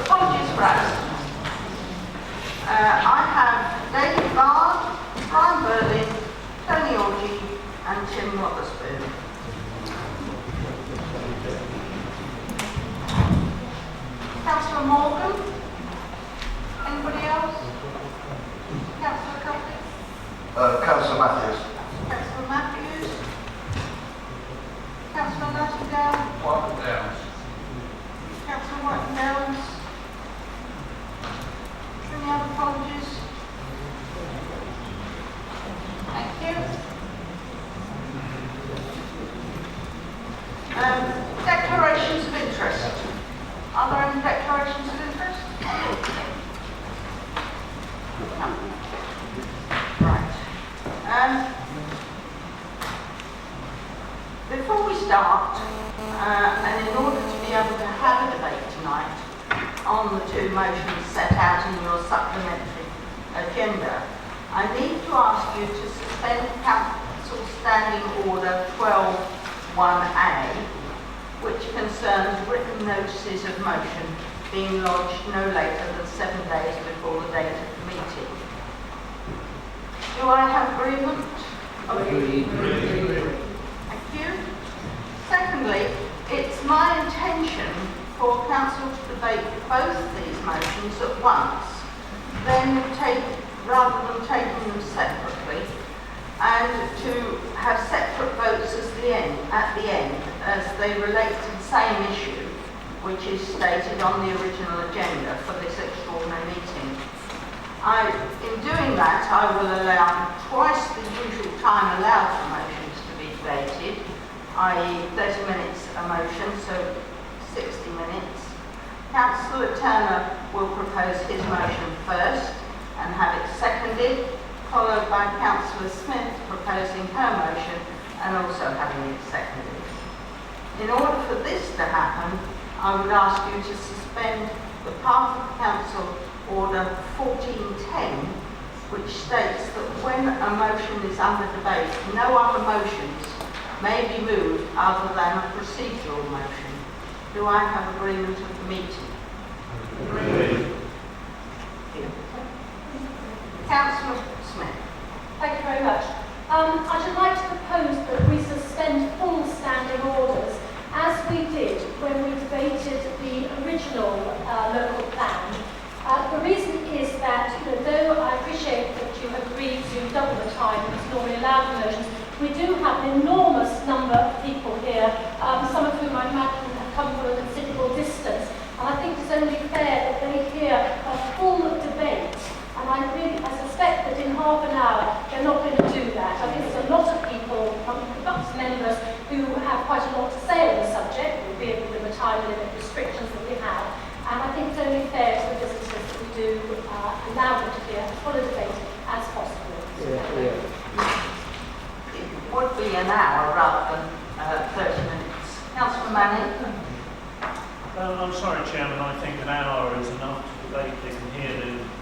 Apologies for absence. I have David Bard, Brian Berlin, Tony Orgy and Tim Wotherspoon. Councillor Morgan? Anybody else? Councillor Copley? Councillor Matthews. Councillor Matthews? Councillor Nightingale? White Downs. Councillor White Downs? Any other apologies? Thank you. Declarations of interest. Are there any declarations of interest? No. Right. Before we start, and in order to be able to have a debate tonight on the two motions set out in your supplementary agenda, I need to ask you to suspend Council Standing Order 12.1a, which concerns written notices of motion being lodged no later than 7 days before the date of the meeting. Do I have agreement? Agreed. Thank you. Secondly, it's my intention for Council to debate both these motions at once, then rather than taking them separately, and to have separate votes at the end, as they relate to the same issue, which is stated on the original agenda for this extraordinary meeting. In doing that, I will allow twice the usual time allowed for motions to be debated, i.e. 30 minutes a motion, so 60 minutes. Councillor Turner will propose his motion first and have it seconded, followed by Councillor Smith proposing her motion and also having it seconded. In order for this to happen, I would ask you to suspend the part of Council Order 1410, which states that when a motion is under debate, no other motions may be moved other than a procedural motion. Do I have agreement of the meeting? Agreed. Councillor Smith. Thank you very much. I'd like to propose that we suspend full standing orders as we did when we debated the original local plan. The reason is that, though I appreciate that you have agreed to double the time that's normally allowed for motions, we do have an enormous number of people here, some of whom I imagine have come from a considerable distance, and I think it's only fair that they hear a full debate. And I suspect that in half an hour they're not going to do that. I think there's a lot of people, perhaps members, who have quite a lot to say on the subject, albeit within the time limit restrictions that we have. And I think it's only fair to the visitors that we do allow them to hear as full a debate as possible. It would be an hour rather than 30 minutes. Councillor Manning. I'm sorry, Chairman, I think an hour is enough to debate. They can hear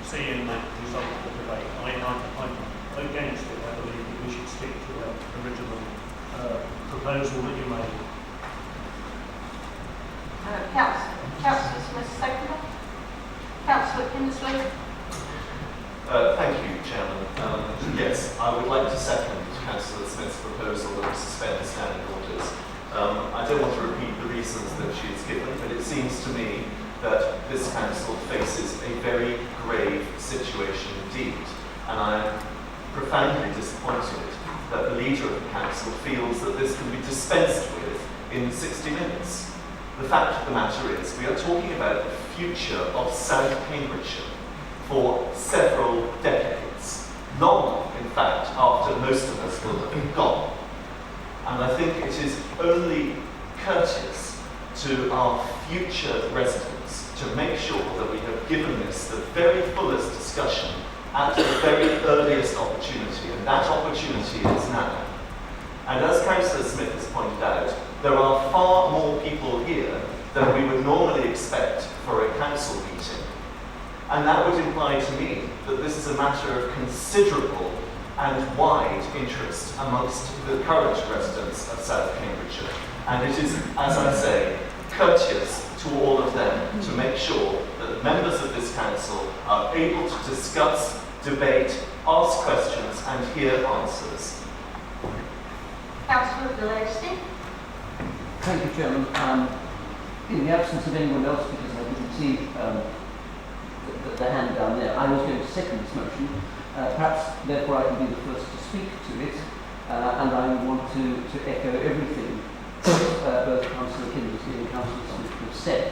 seeing the result of the debate. I'm against it. I believe that we should stick to the original proposal that you made. Councillor Smith, second. Councillor Kinsley. Thank you, Chairman. Yes, I would like to second Councillor Smith's proposal that we suspend standing orders. I don't want to repeat the reasons that she has given, but it seems to me that this council faces a very grave situation indeed, and I am profoundly disappointed that the leader of the council feels that this can be dispensed with in 60 minutes. The fact of the matter is, we are talking about the future of South Cambridgeshire for several decades, long, in fact, after most of us will have been gone. And I think it is only courteous to our future residents to make sure that we have given this the very fullest discussion at the very earliest opportunity, and that opportunity is now. And as Councillor Smith has pointed out, there are far more people here than we would normally expect for a council meeting. And that would imply to me that this is a matter of considerable and wide interest amongst the current residents of South Cambridgeshire. And it is, as I say, courteous to all of them to make sure that members of this council are able to discuss, debate, ask questions and hear answers. Councillor Gillespie. Thank you, Chairman. In the absence of anyone else, because I didn't see the hand down there, I was going to second this motion. Perhaps, therefore, I can be the first to speak to it, and I want to echo everything both Councillor Kindersley and Councillor Smith have said.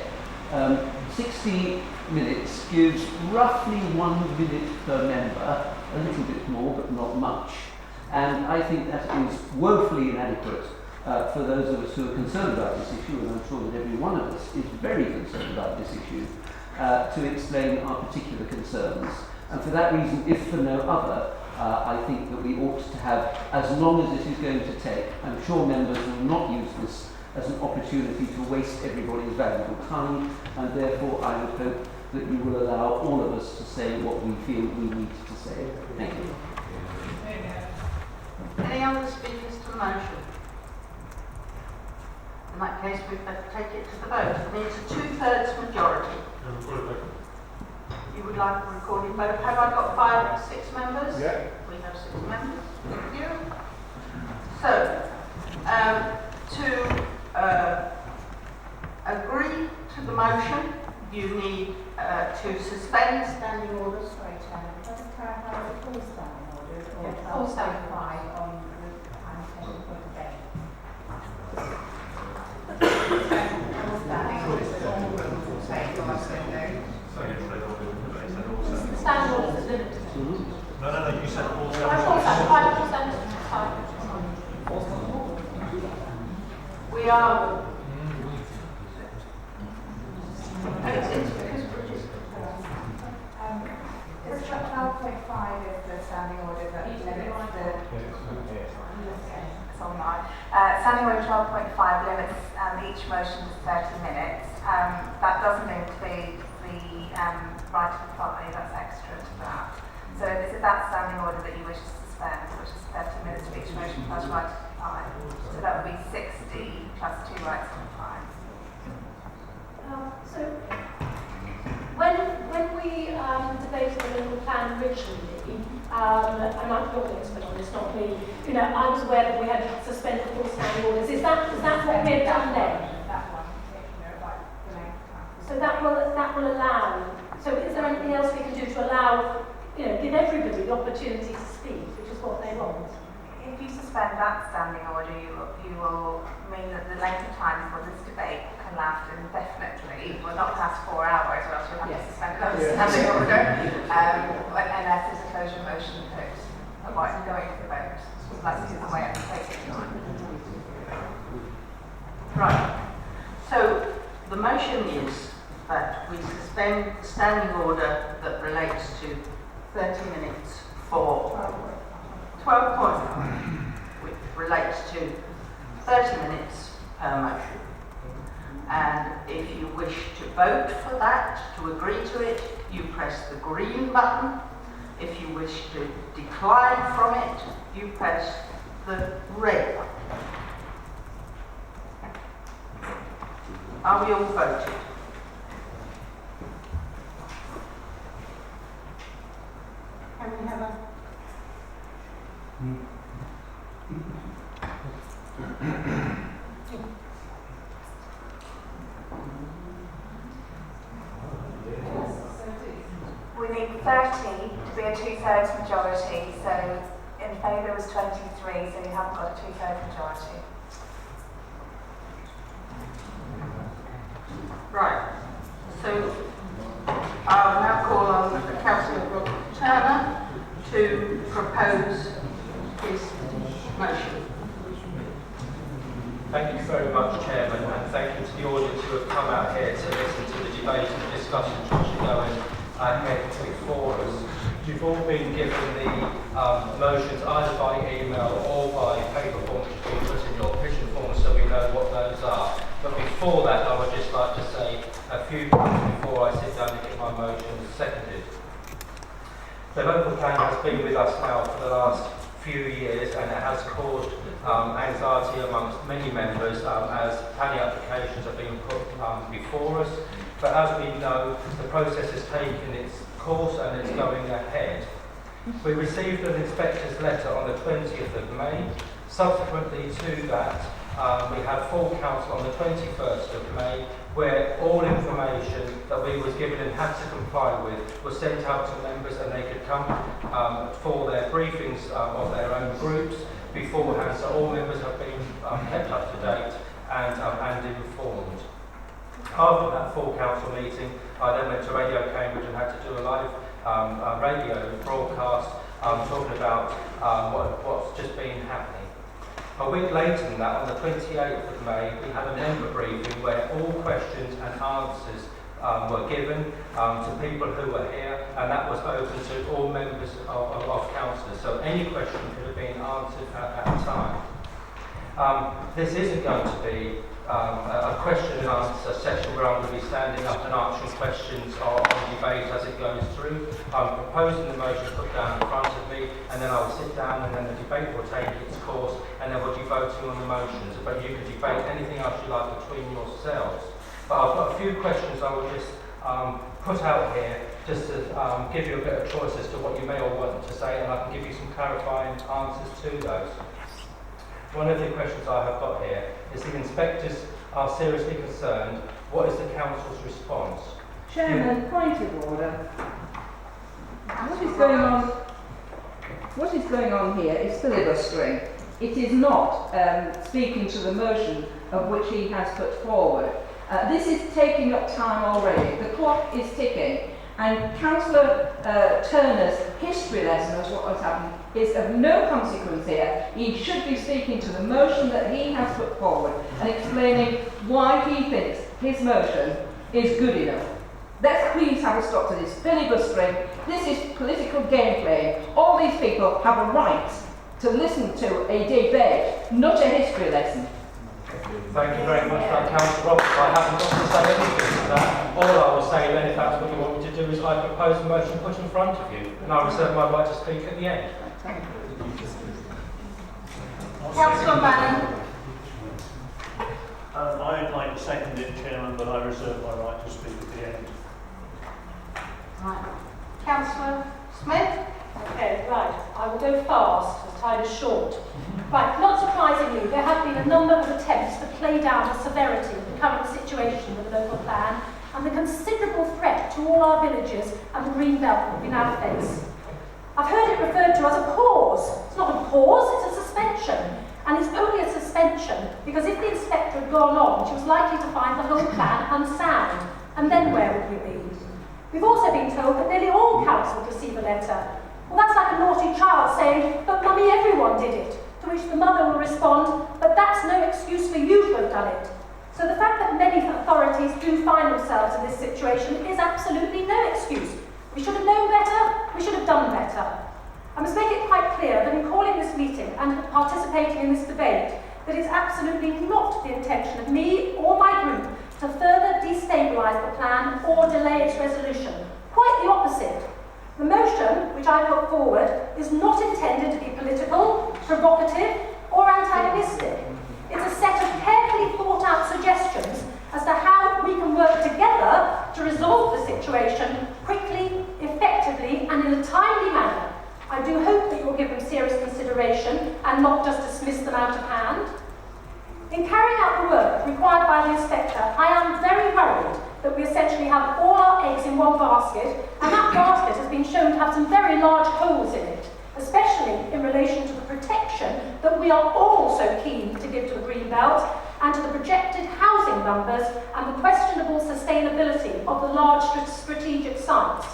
60 minutes gives roughly 1 minute per member, a little bit more, but not much. And I think that is woefully inadequate for those of us who are concerned about this issue, and I'm sure that every one of us is very concerned about this issue, to explain our particular concerns. And for that reason, if for no other, I think that we ought to have, as long as it is going to take, I'm sure members will not use this as an opportunity to waste everybody's valuable time, and therefore I would hope that you will allow all of us to say what we feel we need to say. Thank you. Any other speakers to the motion? In that case, we better take it to the vote. It needs a 2/3 majority. You would like a recorded vote. Have I got 5 or 6 members? Yeah. We have 6 members. Thank you. So, to agree to the motion, you need to suspend standing orders. Sorry, Chairman, can I just clarify the full standing orders or Yeah, full standing. 5 on the timetable for debate? Full standing orders with all rooms will take on Sunday. Standing orders is limited. No, you said all We are. It's because British. It's 12.5 is the standing order that limits the... It's online. Standing order 12.5 limits each motion to 30 minutes. That doesn't include the right to reply, that's extra to that. So this is that standing order that you wish to suspend, which is 30 minutes for each motion plus right to reply. So that would be 60 plus 2 rights to reply. So, when we debated the local plan originally, and I'm not the expert on this, not me, you know, I was aware that we had suspended full standing orders. Is that what we had done then? That one particular, like the length of time. So that will allow. So is there anything else we can do to allow, you know, give everybody the opportunity to speak, which is what they want? If you suspend that standing order, you will mean that the length of time for this debate can last indefinitely. Will not past 4 hours, or else we'll have to suspend that standing order, unless there's a closure motion that avoids going to the vote. So that's the way I'm taking it. Right. So the motion is that we suspend the standing order that relates to 30 minutes for 12.5, which relates to 30 minutes per motion. And if you wish to vote for that, to agree to it, you press the green button. If you wish to decline from it, you press the red button. Are we all voted? Can we have a... We need 30 to be a 2/3 majority, so in favour was 23, so you haven't got a 2/3 majority. Right. So I'll now call on Councillor Robert Turner to propose his motion. Thank you very much, Chairman, and thank you to the audience who have come out here to listen to the debate and discussions which are going ahead before us. You've all been given the motions either by email or by paper form, which have been put in your petition form, so we know what those are. But before that, I would just like to say a few things before I sit down and get my motion seconded. The local plan has been with us now for the last few years, and it has caused anxiety amongst many members as planning applications are being put before us. But as we know, the process has taken its course and it's going ahead. We received an inspector's letter on the 20th of May. Subsequently to that, we had full council on the 21st of May, where all information that we was given and had to comply with was sent out to members, and they could come for their briefings of their own groups beforehand. So all members have been kept up to date and informed. After that full council meeting, I then went to Radio Cambridge and had to do a live radio broadcast talking about what's just been happening. A week later than that, on the 28th of May, we had a member briefing where all questions and answers were given to people who were here, and that was open to all members of council. So any question could have been answered at that time. This isn't going to be a question and answer session where I'm going to be standing up and answering questions on debate as it goes through. I'm proposing the motion put down in front of me, and then I will sit down, and then the debate will take its course, and then we'll be voting on the motions. But you can debate anything else you like between yourselves. But I've got a few questions I will just put out here, just to give you a bit of choice as to what you may or want to say, and I can give you some clarifying answers to those. One of the questions I have got here is the inspectors are seriously concerned. What is the council's response? Chairman, point of order. What is going on here is filibustering. It is not speaking to the motion of which he has put forward. This is taking up time already. The clock is ticking. And Councillor Turner's history lesson as what has happened is of no consequence here. He should be speaking to the motion that he has put forward and explaining why he thinks his motion is good enough. Let's please have a stop to this filibustering. This is political game playing. All these people have a right to listen to a debate, not a history lesson. Thank you very much for that, Councillor Roberts. I haven't got to say anything to that. All I will say then, if that's what you want me to do, is I propose a motion put in front of you, and I reserve my right to speak at the end. Councillor Bannon. I'd like to second it, Chairman, but I reserve my right to speak at the end. Right. Councillor Smith. Okay, right. I will go fast, as time is short. Right, not surprisingly, there have been a number of attempts to play down the severity of the current situation with the local plan and the considerable threat to all our villages and the green belt that we now face. I've heard it referred to as a pause. It's not a pause, it's a suspension. And it's only a suspension because if the inspector had gone on, she was likely to find the whole plan unsound. And then where would we be? We've also been told that nearly all councils receive a letter. Well, that's like a naughty child saying, "But mummy, everyone did it." To which the mother will respond, "But that's no excuse for you to have done it." So the fact that many authorities do find themselves in this situation is absolutely no excuse. We should have known better, we should have done better. I must make it quite clear that in calling this meeting and participating in this debate, that it's absolutely not the intention of me or my group to further destabilise the plan or delay its resolution. Quite the opposite. The motion, which I put forward, is not intended to be political, provocative, or antagonistic. It's a set of carefully thought out suggestions as to how we can work together to resolve the situation quickly, effectively, and in a timely manner. I do hope that you will give them serious consideration and not just dismiss them out of hand. In carrying out the work required by the inspector, I am very worried that we essentially have all our eggs in one basket, and that basket has been shown to have some very large holes in it, especially in relation to the protection that we are all so keen to give to the Greenbelt, and to the projected housing numbers and the questionable sustainability of the large strategic sites.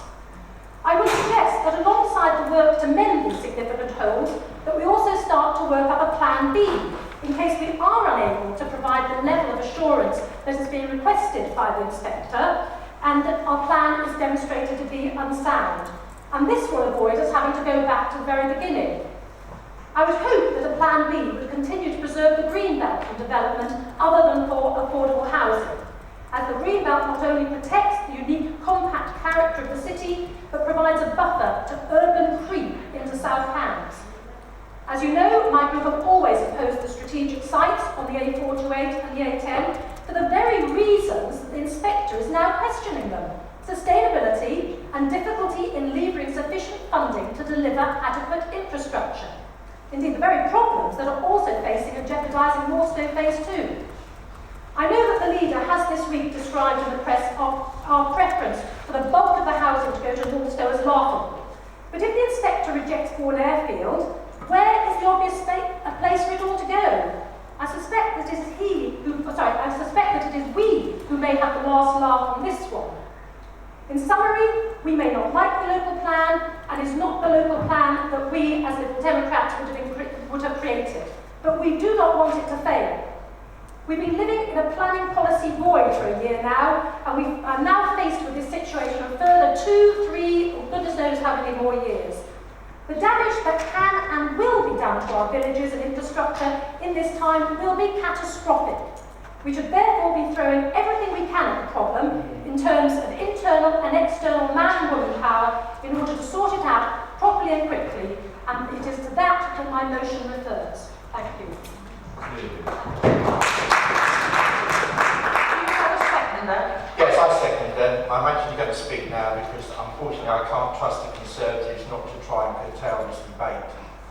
I would suggest that alongside the work to mend these significant holes, that we also start to work up a plan B, in case we are unable to provide the level of assurance that is being requested by the inspector, and that our plan is demonstrated to be unsound. And this will avoid us having to go back to the very beginning. I would hope that a plan B would continue to preserve the Greenbelt from development other than for affordable housing, as the Greenbelt not only protects the unique compact character of the city, but provides a buffer to urban creep into South Cambs. As As you know, my group have always opposed the strategic sites on the A428 and the A10 for the very reasons that the inspector is now questioning them: sustainability and difficulty in levering sufficient funding to deliver adequate infrastructure. Indeed, the very problems that are also facing and jeopardising Moorstowe Phase 2. I know that the leader has this week described in the press our preference for the bulk of the housing to go to Moorstowe as laughable. But if the inspector rejects Bourne Airfield, where is the obvious place for it all to go? I suspect that it is we who may have the last laugh on this one. In summary, we may not like the local plan, and it's not the local plan that we as Liberal Democrats would have created. But we do not want it to fail. We've been living in a planning policy void for a year now, and we are now faced with this situation of further 2, 3, or goodness knows how many more years. The damage that can and will be done to our villages and infrastructure in this time will be catastrophic. We should therefore be throwing everything we can at the problem in terms of internal and external man and woman power in order to sort it out properly and quickly, and it is to that that my motion refers. Thank you. Do you have a seconder? Yes, I second that. I'm actually going to speak now because unfortunately I can't trust the Conservatives not to try and curtail this debate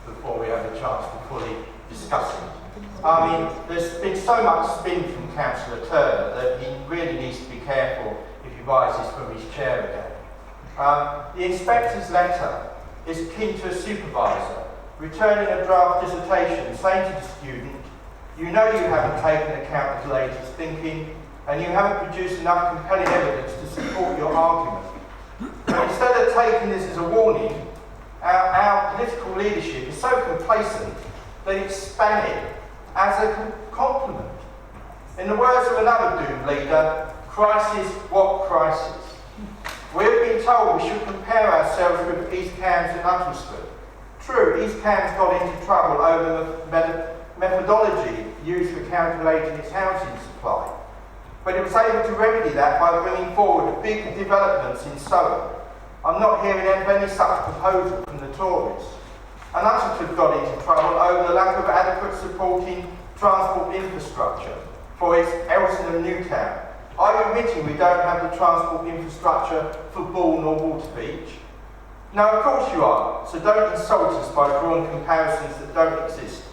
before we have a chance to fully discuss it. I mean, there's been so much spin from Councillor Turner that he really needs to be careful if he rises from his chair again. The inspector's letter is akin to a supervisor returning a draft dissertation saying to the student, you know you haven't taken account of the latest thinking and you haven't produced enough compelling evidence to support your argument. But instead of taking this as a warning, our political leadership is so complacent that it's span it as a compliment. In the words of another doom leader, crisis, what crisis? We have been told we should compare ourselves with East Cambs and Uttlesford. True, East Cambs got into trouble over the methodology used for calculating its housing supply, but it was able to remedy that by bringing forward big developments in Surrey. I'm not hearing of any such proposal from the Tories. And Uttlesford got into trouble over the lack of adequate supporting transport infrastructure for its Elson and Newtown. Are you admitting we don't have the transport infrastructure for Bourne or Waterbeach? No, of course you are, so don't insult us by drawing comparisons that don't exist.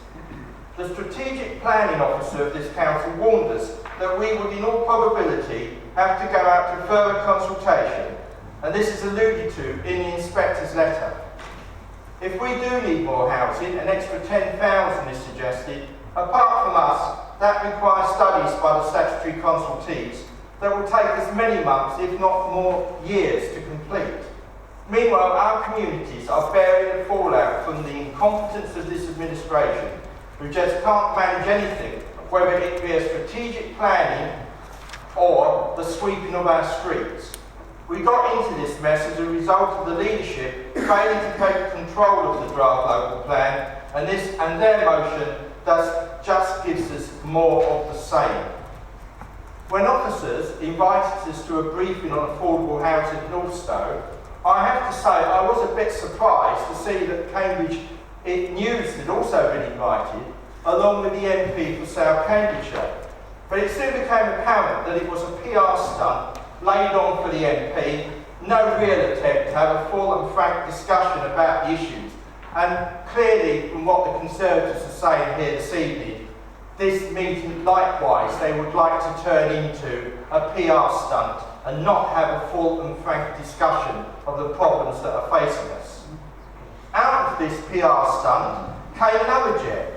The strategic planning officer of this council warned us that we would in all probability have to go out to further consultation, and this is alluded to in the inspector's letter. If we do need more housing, an extra 10,000 is suggested. Apart from us, that requires studies by the statutory consultees that will take as many months, if not more years, to complete. Meanwhile, our communities are bearing the fallout from the incompetence of this administration, who just can't manage anything, whether it be a strategic planning or the sweeping of our streets. We got into this mess as a result of the leadership failing to take control of the draft local plan, and their motion just gives us more of the same. When officers invited us to a briefing on affordable housing at Northstowe, I have to say I was a bit surprised to see that Cambridge News had also been invited, along with the MP for South Cambridgeshire. But it soon became apparent that it was a PR stunt laid on for the MP, no real attempt to have a full and frank discussion about the issues. And clearly, from what the Conservatives are saying here this evening, this meeting likewise they would like to turn into a PR stunt and not have a full and frank discussion of the problems that are facing us. Out of this PR stunt came another gem.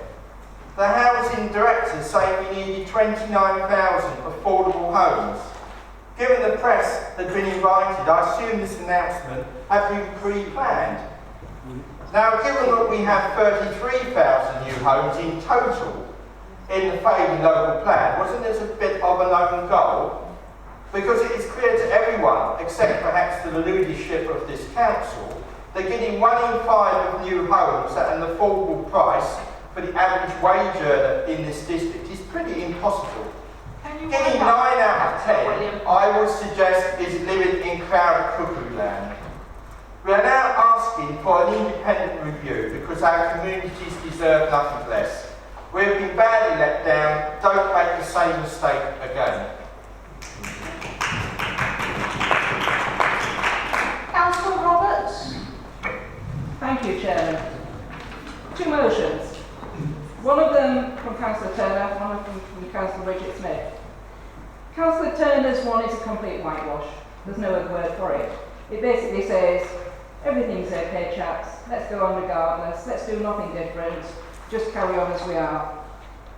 The housing director saying we needed 29,000 affordable homes. Given the press had been invited, I assume this announcement had been pre-planned. Now, given that we have 33,000 new homes in total in the failing local plan, wasn't this a bit of an own goal? Because it is clear to everyone, except perhaps to the leadership of this council, that getting 1 in 5 of new homes at an affordable price for the average wage earner in this district is pretty impossible. Getting 9 out of 10, I would suggest, is living in cloud cuckoo land. We are now asking for an independent review because our communities deserve nothing less. We've been badly let down. Don't make the same mistake again. Councillor Roberts. Thank you, Chairman. Two motions. One of them from Councillor Turner, one of them from Councillor Bridget Smith. Councillor Turner's one is a complete whitewash. There's no other word for it. It basically says, everything's okay, chaps. Let's go on regardless. Let's do nothing different. Just carry on as we are.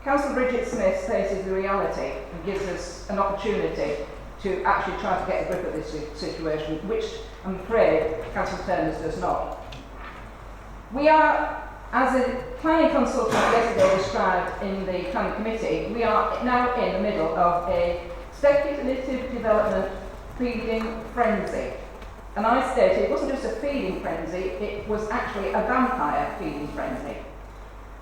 Councillor Bridget Smith faces the reality and gives us an opportunity to actually try to get a grip of this situation, which I'm afraid Councillor Turner's does not. We are, as a planning consultant yesterday described in the planning committee, we are now in the middle of a speculative development feeding frenzy. And I stated it wasn't just a feeding frenzy, it was actually a vampire feeding frenzy.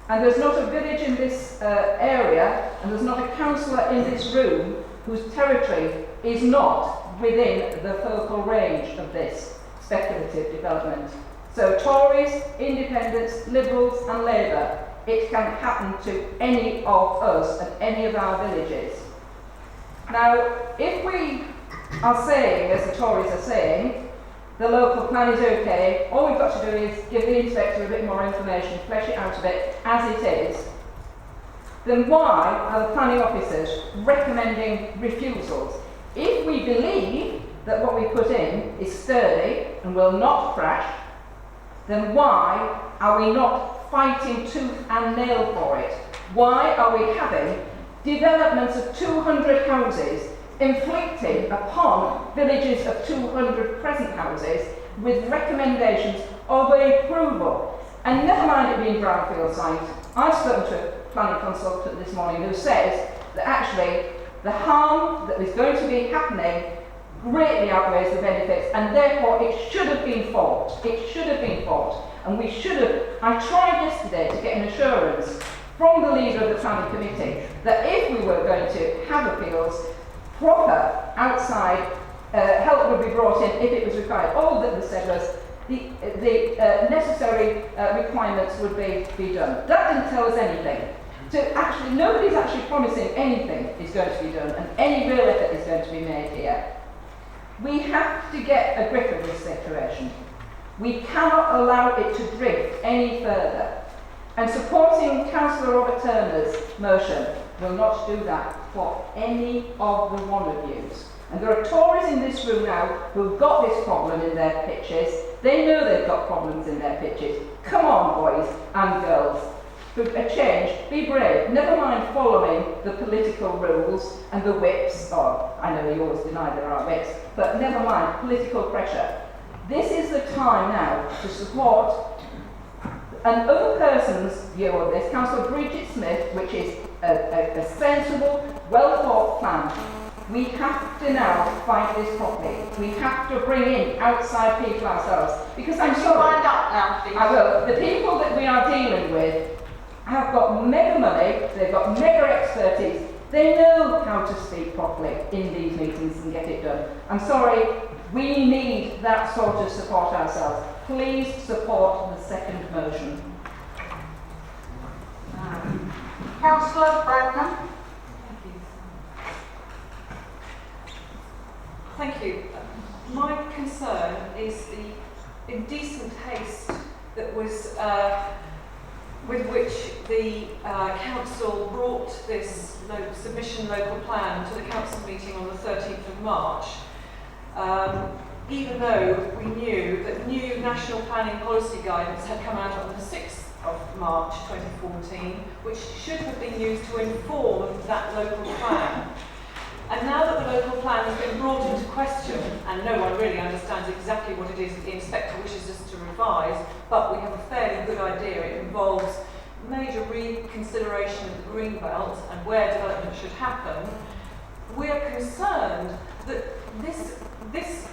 And there's not a village in this area, and there's not a councillor in this room whose territory is not within the focal range of this speculative development. So Tories, Independents, Liberals and Labour, it can happen to any of us and any of our villages. Now, if we are saying, as the Tories are saying, the local plan is okay, all we've got to do is give the inspector a bit more information, flesh it out a bit as it is, then why are the planning officers recommending refusals? If we believe that what we put in is sturdy and will not crash, then why are we not fighting tooth and nail for it? Why are we having developments of 200 houses inflicting upon villages of 200 present houses with recommendations of approval? And never mind it being brownfield site, I've spoken to a planning consultant this morning who says that actually the harm that is going to be happening greatly outweighs the benefits, and therefore it should have been fought. It should have been fought. And we should have, I tried yesterday to get an assurance from the leader of the planning committee that if we were going to have appeals, proper outside help would be brought in if it was required. All that was said was the necessary requirements would be done. That didn't tell us anything. So actually, nobody's actually promising anything is going to be done, and any real effort is going to be made here. We have to get a grip of this situation. We cannot allow it to drift any further. And supporting Councillor Robert Turner's motion will not do that for any of the one of yous. And there are Tories in this room now who've got this problem in their pitches. They know they've got problems in their pitches. Come on, boys and girls. For a change, be brave. Never mind following the political rules and the whips. Oh, I know you always deny there are whips, but never mind political pressure. This is the time now to support an other person's view of this, Councillor Bridget Smith, which is a sensible, well-thought plan. We have to now fight this properly. We have to bring in outside people ourselves. Because I'm sorry, wind up now, please. I will. The people that we are dealing with have got mega money, they've got mega expertise, they know how to speak properly in these meetings and get it done. I'm sorry, we need that sort of support ourselves. Please support the second motion. Councillor Bradman. Thank you. My concern is the indecent haste that was with which the council brought this submission local plan to the council meeting on the 13th of March. Even though we knew that new national planning policy guidance had come out on the 6th of March 2014, which should have been used to inform that local plan. And now that the local plan has been brought into question, and no one really understands exactly what it is that the inspector wishes us to revise, but we have a fairly good idea. It involves major reconsideration of the green belt and where development should happen. We are concerned that this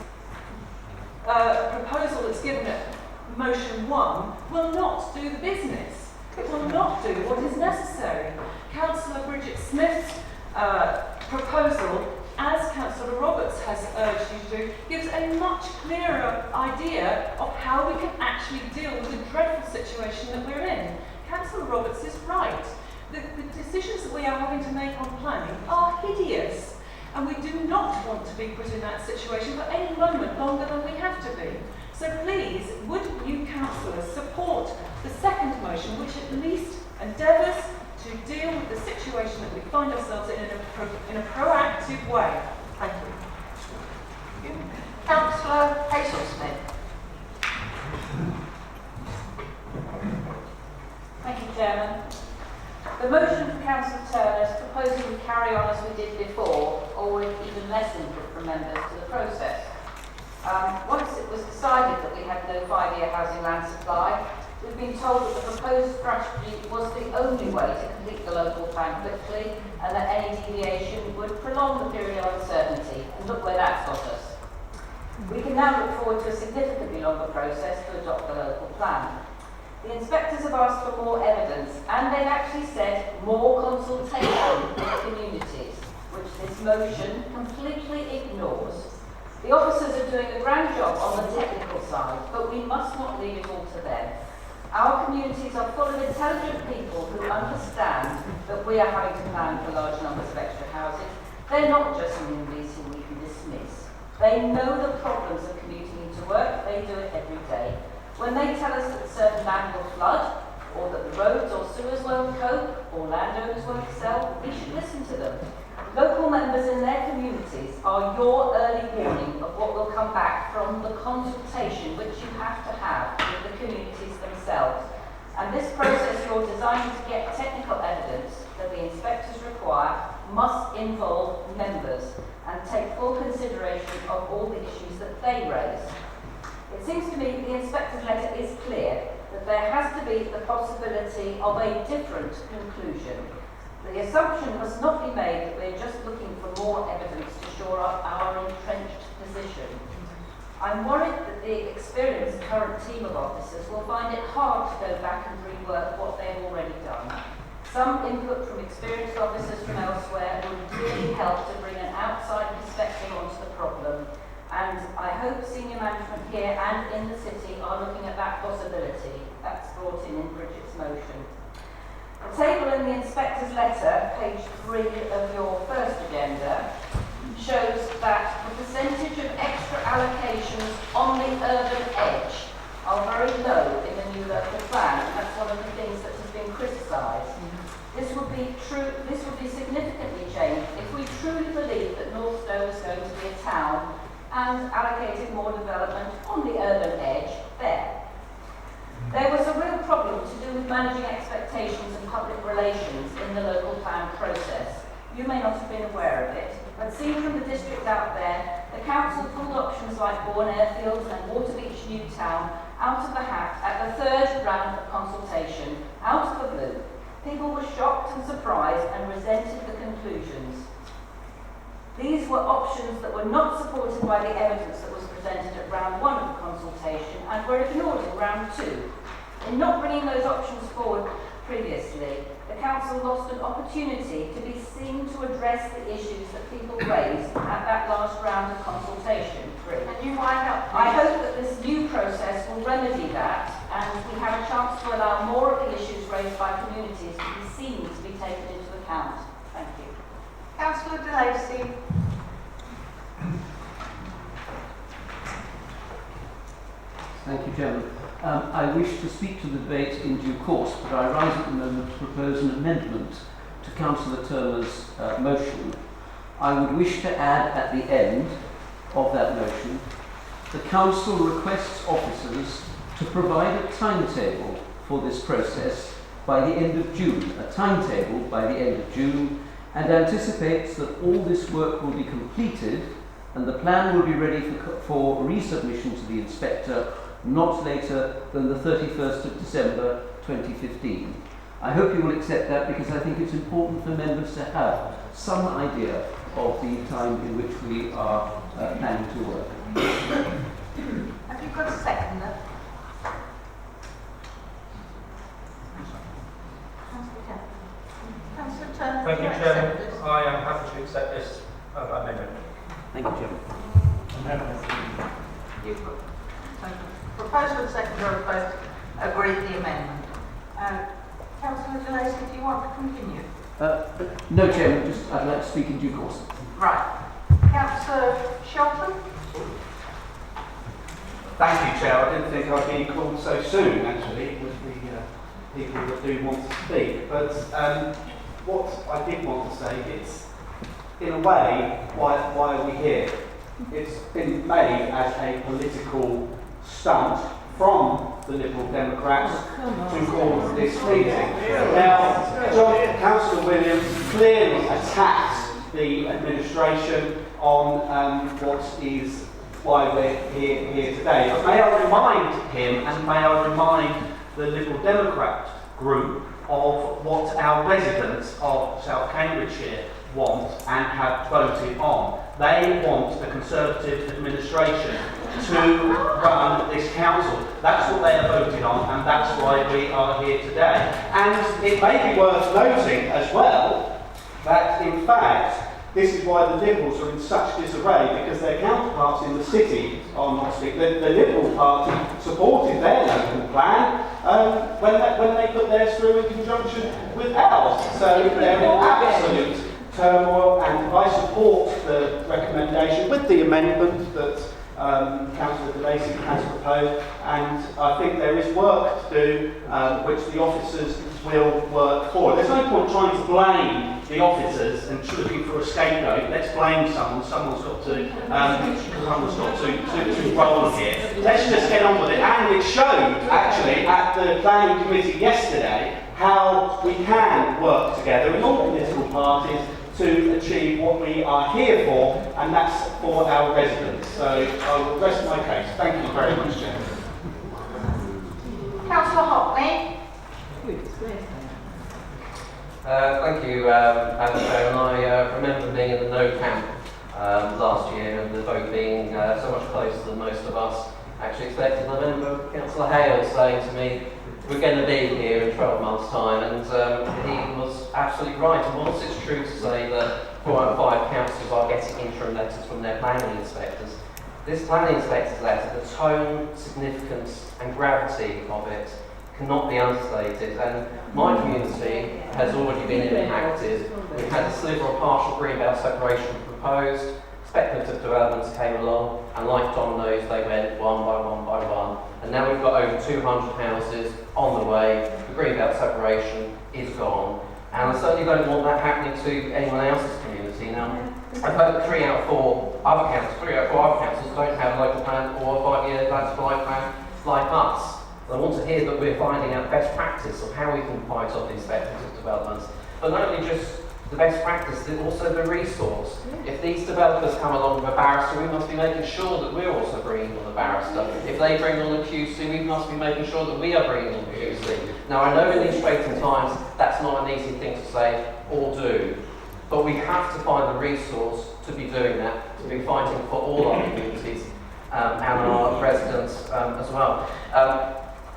proposal that's given at motion 1 will not do the business. It will not do what is necessary. Councillor Bridget Smith's proposal as Councillor Roberts has urged you to do, gives a much clearer idea of how we can actually deal with the dreadful situation that we're in. Councillor Roberts is right. The decisions that we are having to make on planning are hideous, and we do not want to be put in that situation for any moment longer than we have to be. So please, would you councillors support the second motion, which at least endeavours to deal with the situation that we find ourselves in a proactive way? Thank you. Councillor Hazel-Smith. Thank you, Chairman. The motion from Councillor Turner is proposing we carry on as we did before, or with even less input from members to the process. Once it was decided that we had no 5-year housing land supply, we've been told that the proposed strategy was the only way to complete the local plan quickly, and that any deviation would prolong the period of uncertainty. And look where that's got us. We can now look forward to a significantly longer process to adopt the local plan. The inspectors have asked for more evidence, and they've actually said more consultation with communities, which this motion completely ignores. The officers are doing a grand job on the technical side, but we must not leave it all to them. Our communities are full of intelligent people who understand that we are having to plan for large numbers of extra housing. They're not just NIMBYs who we can dismiss. They know the problems of commuting into work. They do it every day. When they tell us that certain land will flood, or that the roads or sewers won't cope, or landowners won't sell, we should listen to them. Local members in their communities are your early warning of what will come back from the consultation which you have to have with the communities themselves. And this process you're designing to get technical evidence that the inspectors require must involve members and take full consideration of all the issues that they raise. It seems to me the inspector's letter is clear that there has to be the possibility of a different conclusion. The assumption must not be made that we're just looking for more evidence to shore up our entrenched position. I'm worried that the experienced current team of officers will find it hard to go back and rework what they've already done. Some input from experienced officers from elsewhere would really help to bring an outside perspective onto the problem. And I hope senior management here and in the city are looking at that possibility. That's brought in Bridget's motion. The table in the inspector's letter, page 3 of your first agenda, shows that the percentage of extra allocations on the urban edge are very low in the new local plan. And that's one of the things that has been criticised. This would be significantly changed if we truly believe that Northstowe is going to be a town and allocated more development on the urban edge there. There was a real problem to do with managing expectations and public relations in the local plan process. You may not have been aware of it, but seen from the district out there, the council pulled options like Bourne Airfield and Waterbeach Newtown out of the hat at the third round of consultation, out of the blue. People were shocked and surprised and resented the conclusions. These were options that were not supported by the evidence that was presented at round 1 of the consultation and were ignored in round 2. In not bringing those options forward previously, the council lost an opportunity to be seen to address the issues that people raised at that last round of consultation. And you wind up. I hope that this new process will remedy that and we have a chance to allow more of the issues raised by communities to be seen to be taken into account. Thank you. Councillor De Lacy. Thank you, Chairman. I wish to speak to the debate in due course, but I rise at the moment to propose an amendment to Councillor Turner's motion. I would wish to add at the end of that motion, the Council requests officers to provide a timetable for this process by the end of June, and anticipates that all this work will be completed and the plan will be ready for resubmission to the inspector not later than the 31st of December 2015. I hope you will accept that because I think it's important for members to have some idea of the time in which we are planning to work. Have you got a seconder? Councillor Turner. Thank you, Chairman. I am happy to accept this amendment. So the proposal and seconder have both agreed the amendment. Councillor De Lacy, do you want to continue? No, Chairman, just I'd like to speak in due course. Right. Councillor Shelton? Thank you, Chair. I didn't think I'd be called so soon, actually, with the people that do want to speak. But what I did want to say is, in a way, why are we here? It's been made as a political stunt from the Liberal Democrats to call this meeting. Now, Councillor Williams clearly attacks the administration on what is why we're here today. But may I remind him and may I remind the Liberal Democrat group of what our residents of South Cambridgeshire want and have voted on. They want a Conservative administration to run this council. That's what they have voted on, and that's why we are here today. And it may be worth noting as well that, in fact, this is why the Liberals are in such disarray, because their counterparts in the city are not speaking. The Liberal Party supported their local plan when they put theirs through in conjunction with ours. So they're in absolute turmoil, and I support the recommendation with the amendment that Councillor De Lacy has proposed, and I think there is work to do which the officers will work for. There's no point trying to blame the officers and looking for a scapegoat. Let's blame someone. Someone's got to roll here. Let's just get on with it. And it showed actually at the planning committee yesterday how we can work together in all political parties to achieve what we are here for, and that's for our residents. So I will rest my case. Thank you very much, Chair. Councillor Hockley? Thank you, Madam Chair. And I remember being in the no camp last year, and the vote being so much closer than most of us actually expected. And I remember Councillor Hale saying to me, we're going to be here in 12 months' time, and he was absolutely right. And whilst it's true to say that 4 out of 5 councillors are getting interim letters from their planning inspectors, this planning inspector's letter, the tone, significance and gravity of it cannot be understated. And my community has already been impacted. We've had a sliver of partial greenbelt separation proposed, speculative developments came along, and like dominoes, they went one by one by one. And now we've got over 200 houses on the way. The greenbelt separation is gone. And I certainly don't want that happening to anyone else's community. Now, I've heard that 3 out of 4 other councils don't have a local plan or a 5-year land supply plan like us. I want to hear that we're finding out best practice of how we can fight off these speculative developments. But not only just the best practice, but also the resource. If these developers come along with a barrister, we must be making sure that we're also bringing on a barrister. If they bring on a QC, we must be making sure that we are bringing on a QC. Now, I know in these straitened times, that's not an easy thing to say or do, but we have to find the resource to be doing that, to be fighting for all our communities and our residents as well.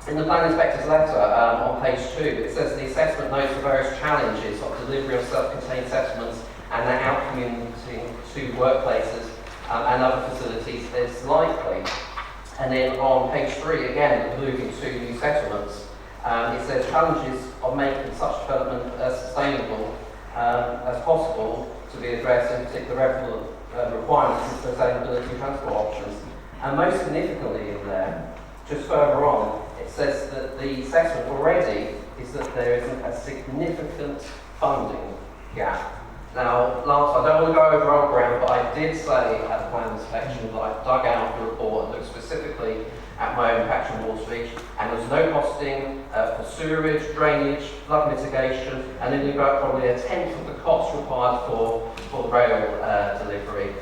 In the planning inspector's letter on page 2, it says the assessment notes the various challenges of delivery of self-contained settlements and their out-commuting to workplaces and other facilities is likely. And then on page 3, again, moving to new settlements, it says challenges of making such development as sustainable as possible to be addressed, in particular requirements and sustainability transport options. And most significantly in there, just further on, it says that the assessment already is that there isn't a significant funding gap. Now, Lance, I don't want to go over old ground, but I did say at the plan inspection that I dug out the report and looked specifically at my own patch of Waterbeach, and there's no costing for sewerage, drainage, flood mitigation, and then you've got probably a tenth of the cost required for the rail delivery.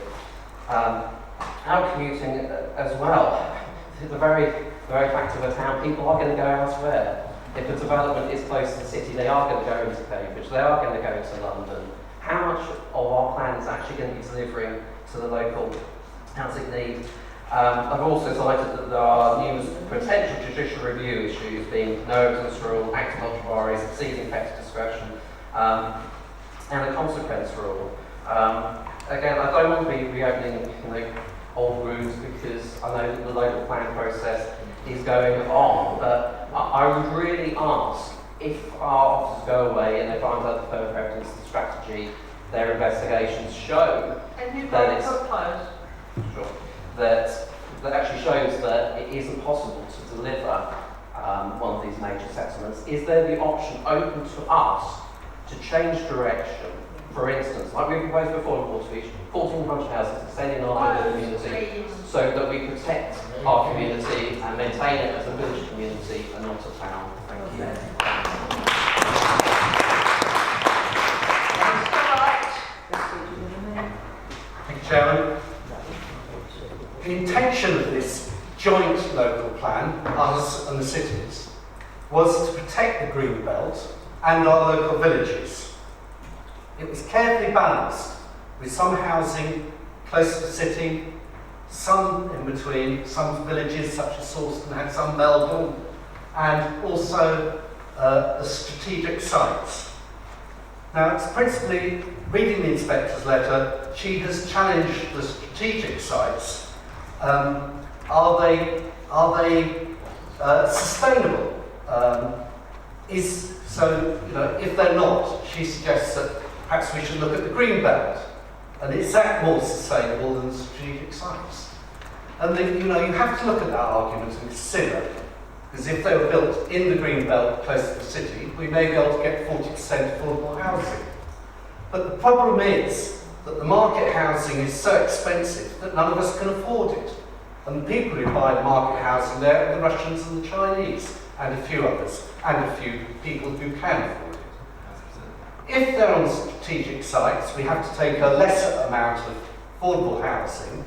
Out commuting as well. The very fact of a town, people are going to go elsewhere. If a development is close to the city, they are going to go into Cambridge, they are going to go to London. How much of our plan is actually going to be delivering to the local housing need? I've also cited that there are numerous potential judicial review issues, being no evidence rule, acting on worries, exceeding effective discretion, and a consequence rule. Again, I don't want to be reopening old rooms because I know that the local plan process is going on. But I would really ask, if our officers go away and they find out the firm evidence, the strategy, their investigations show that it's that actually shows that it isn't possible to deliver one of these major settlements, is there the option open to us to change direction? For instance, like we proposed before in Waterbeach, 1,400 houses extending our local community so that we protect our community and maintain it as a village community and not a town. Thank you. Thank you, Chairman. The intention of this joint local plan, us and the cities, was to protect the green belt and our local villages. It was carefully balanced, with some housing close to the city, some in between, some villages such as Sawston had some, Melbourne, and also the strategic sites. Now, it's principally, reading the inspector's letter, she has challenged the strategic sites. Are they sustainable? If they're not, she suggests that perhaps we should look at the green belt. And is that more sustainable than the strategic sites? And you have to look at that argument and consider, because if they were built in the green belt close to the city, we may be able to get 40% affordable housing. But the problem is that the market housing is so expensive that none of us can afford it. And the people who buy the market housing there are the Russians and the Chinese, and a few others, and a few people who can afford it. If they're on strategic sites, we have to take a lesser amount of affordable housing,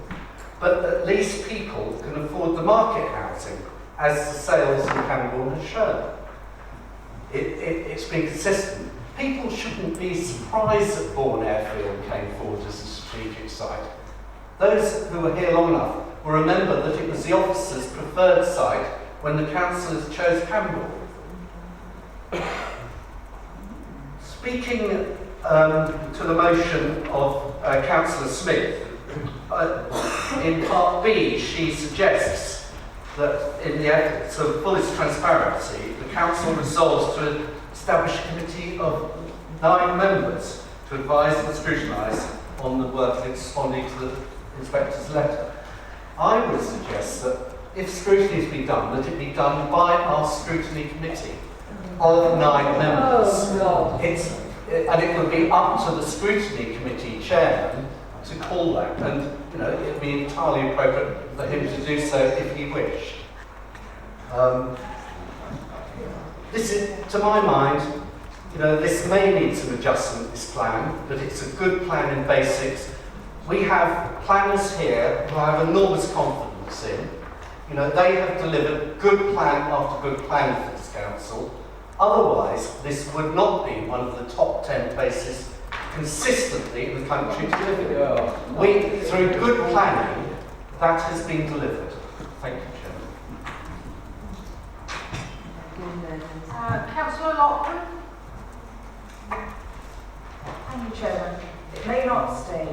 but at least people can afford the market housing, as the sales in Cambridgeshire has shown. It's been consistent. People shouldn't be surprised that Bourne Airfield came forward as a strategic site. Those who were here long enough will remember that it was the officers' preferred site when the councillors chose Cambridge. Speaking to the motion of Councillor Smith, in Part B she suggests that in the efforts of fullest transparency, the Council resolves to establish a committee of 9 members to advise and scrutinise on the work responding to the Inspector's letter. I would suggest that if scrutiny is to be done, that it be done by our scrutiny committee of 9 members. And it would be up to the scrutiny committee chairman to call that, and it would be entirely appropriate for him to do so if he wished. This is, to my mind, this may need some adjustment, this plan, but it's a good plan in basics. We have planners here who I have enormous confidence in. They have delivered good plan after good plan for this council. Otherwise, this would not be one of the top 10 places consistently in the country to live in. Through good planning, that has been delivered. Thank you, Chairman. Councillor Lockwood. Thank you, Chairman. It may not stay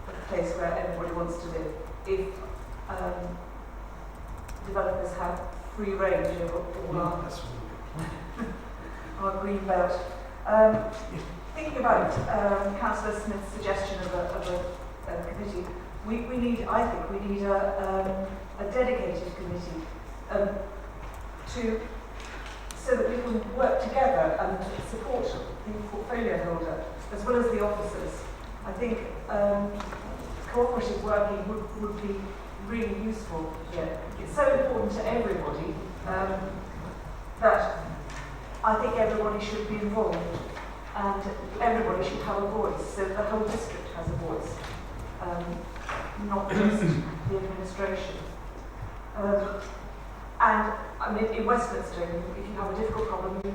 a place where everybody wants to live if developers have free range over all our green belt. Thinking about Councillor Smith's suggestion of a committee, I think we need a dedicated committee so that we can work together and support the portfolio holder as well as the officers. I think cooperative working would be really useful here. It's so important to everybody that I think everybody should be involved and everybody should have a voice, so the whole district has a voice, not just the administration. And I mean, in Westminster, if you have a difficult problem, you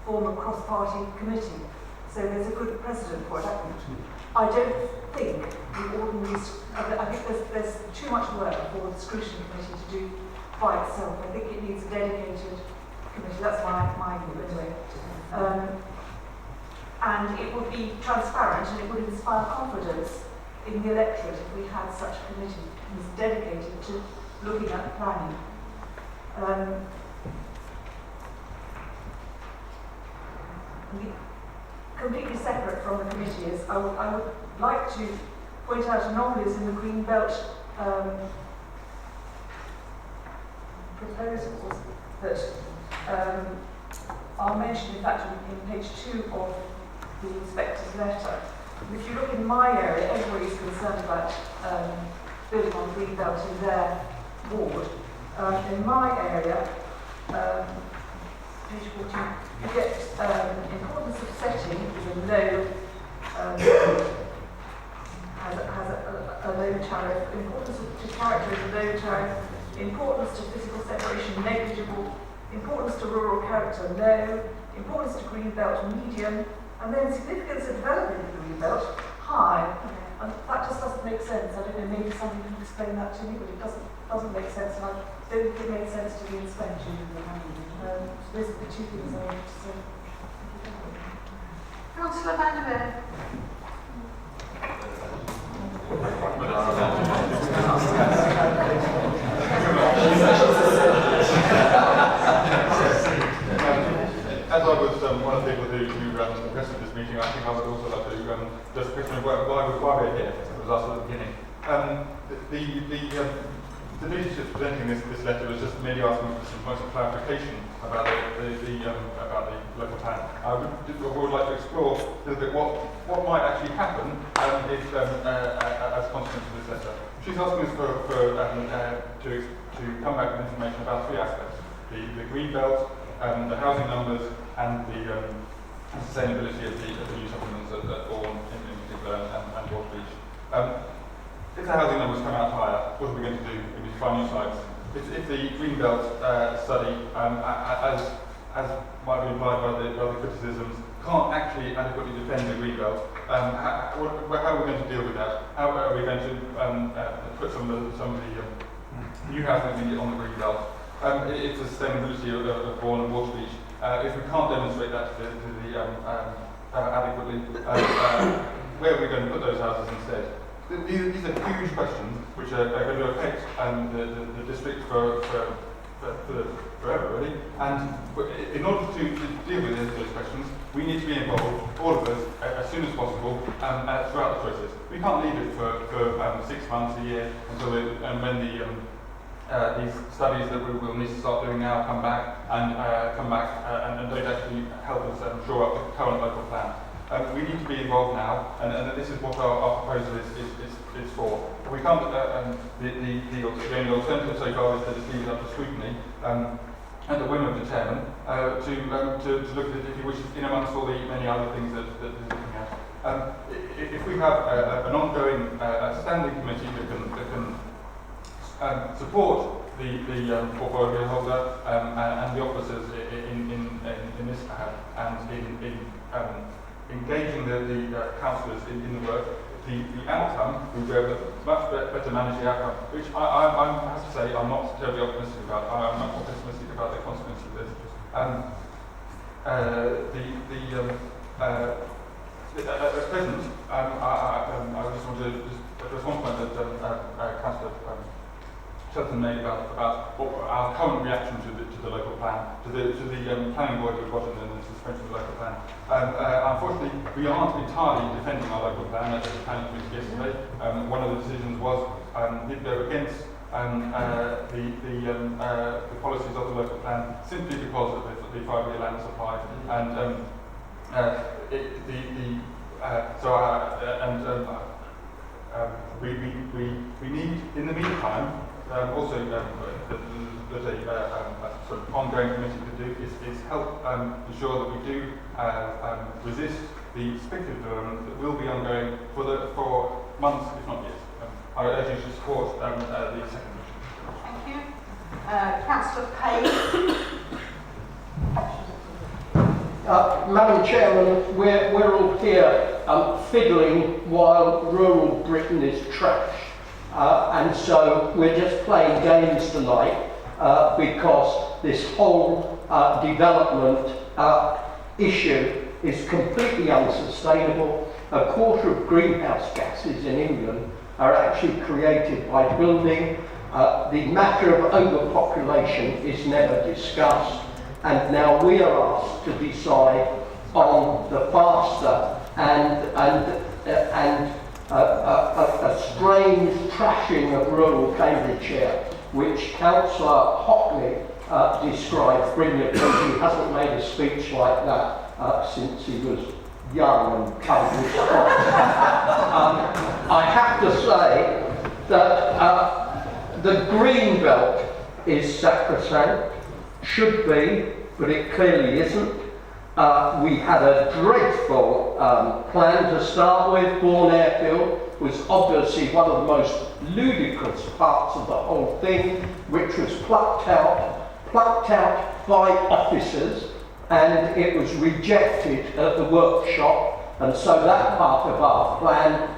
form a cross-party committee. So there's a good precedent for it. I don't think the ordinary. I think there's too much work for the scrutiny committee to do by itself. I think it needs a dedicated committee. That's my view anyway. And it would be transparent and it would inspire confidence in the electorate if we had such a committee that was dedicated to looking at planning. Completely separate from the committee is I would like to point out anomalies in the Green Belt proposals that are mentioned, in fact, in page 2 of the inspector's letter. If you look in my area, everybody is concerned about building on Green Belt in their ward. In my area, page 14, you get importance of setting is a low, has a low tariff, importance to character is a low tariff, importance to physical separation negligible, importance to rural character low, importance to Green Belt medium, and then significance of developing the Green Belt high. And that just doesn't make sense. I don't know, maybe somebody can explain that to me, but it doesn't make sense, and I don't think it made sense to the inspector. So those are the two things I wanted to say. Councillor Van der Ven. As I was one of the people who requested this meeting, I think I would also like to just question why we're here. It was asked at the beginning. The leadership presenting this letter was just merely asking for some points of clarification about the local plan. I would like to explore a little bit what might actually happen if, as a consequence of this letter. She's asking us to come back with information about 3 aspects: the green belt, the housing numbers, and the sustainability of the new settlements at Bourne in particular and Water Beach. If the housing numbers come out higher, what are we going to do? We need to find new sites. If the green belt study, as might be implied by the criticisms, can't actually adequately defend the green belt, how are we going to deal with that? How are we going to put some of the new housing on the green belt? It's the sustainability of Bourne and Water Beach. If we can't demonstrate that adequately, where are we going to put those houses instead? These are huge questions which are going to affect the district for forever, really. And in order to deal with those questions, we need to be involved, all of us, as soon as possible, throughout the process. We can't leave it for 6 months, a year, until when these studies that we'll need to start doing now come back and don't actually help us shore up the current local plan. We need to be involved now, and this is what our proposal is for. We can't. The only alternative so far is that it's leave it up to scrutiny at the whim of the chairman to look at it, if he wishes, in amongst all the many other things that he's looking at. If we have an ongoing standing committee that can support the portfolio holder and the officers in this and in engaging the councillors in the work, the outcome will be able to much better manage the outcome, which I have to say I'm not terribly optimistic about. I'm much more pessimistic about the consequences of this. At present, I just want to address one point that Councillor Shelton made about our current reaction to the local plan, to the planning board we've got and the suspension of the local plan. Unfortunately, we aren't entirely defending our local plan, as the planning committee yesterday. One of the decisions was did go against the policies of the local plan simply because of the 5-year land supply and we need, in the meantime, also that a sort of ongoing committee to do is help ensure that we do resist the speculative development that will be ongoing for months, if not years. I urge you to support the second motion. Thank you. Councillor Payne. Madam Chairman, we're all here fiddling while rural Britain is trash. And so we're just playing games tonight because this whole development issue is completely unsustainable. a quarter of greenhouse gases in England are actually created by building. The matter of overpopulation is never discussed, and now we are asked to decide on the faster and a strange trashing of rural Cambridgeshire, which Councillor Hockley described brilliantly. He hasn't made a speech like that since he was young and covered with spots. I have to say that the green belt is sacrosanct, should be, but it clearly isn't. We had a dreadful plan to start with. Bourne Airfield was obviously one of the most ludicrous parts of the whole thing, which was plucked out by officers, and it was rejected at the workshop, and so that part of our plan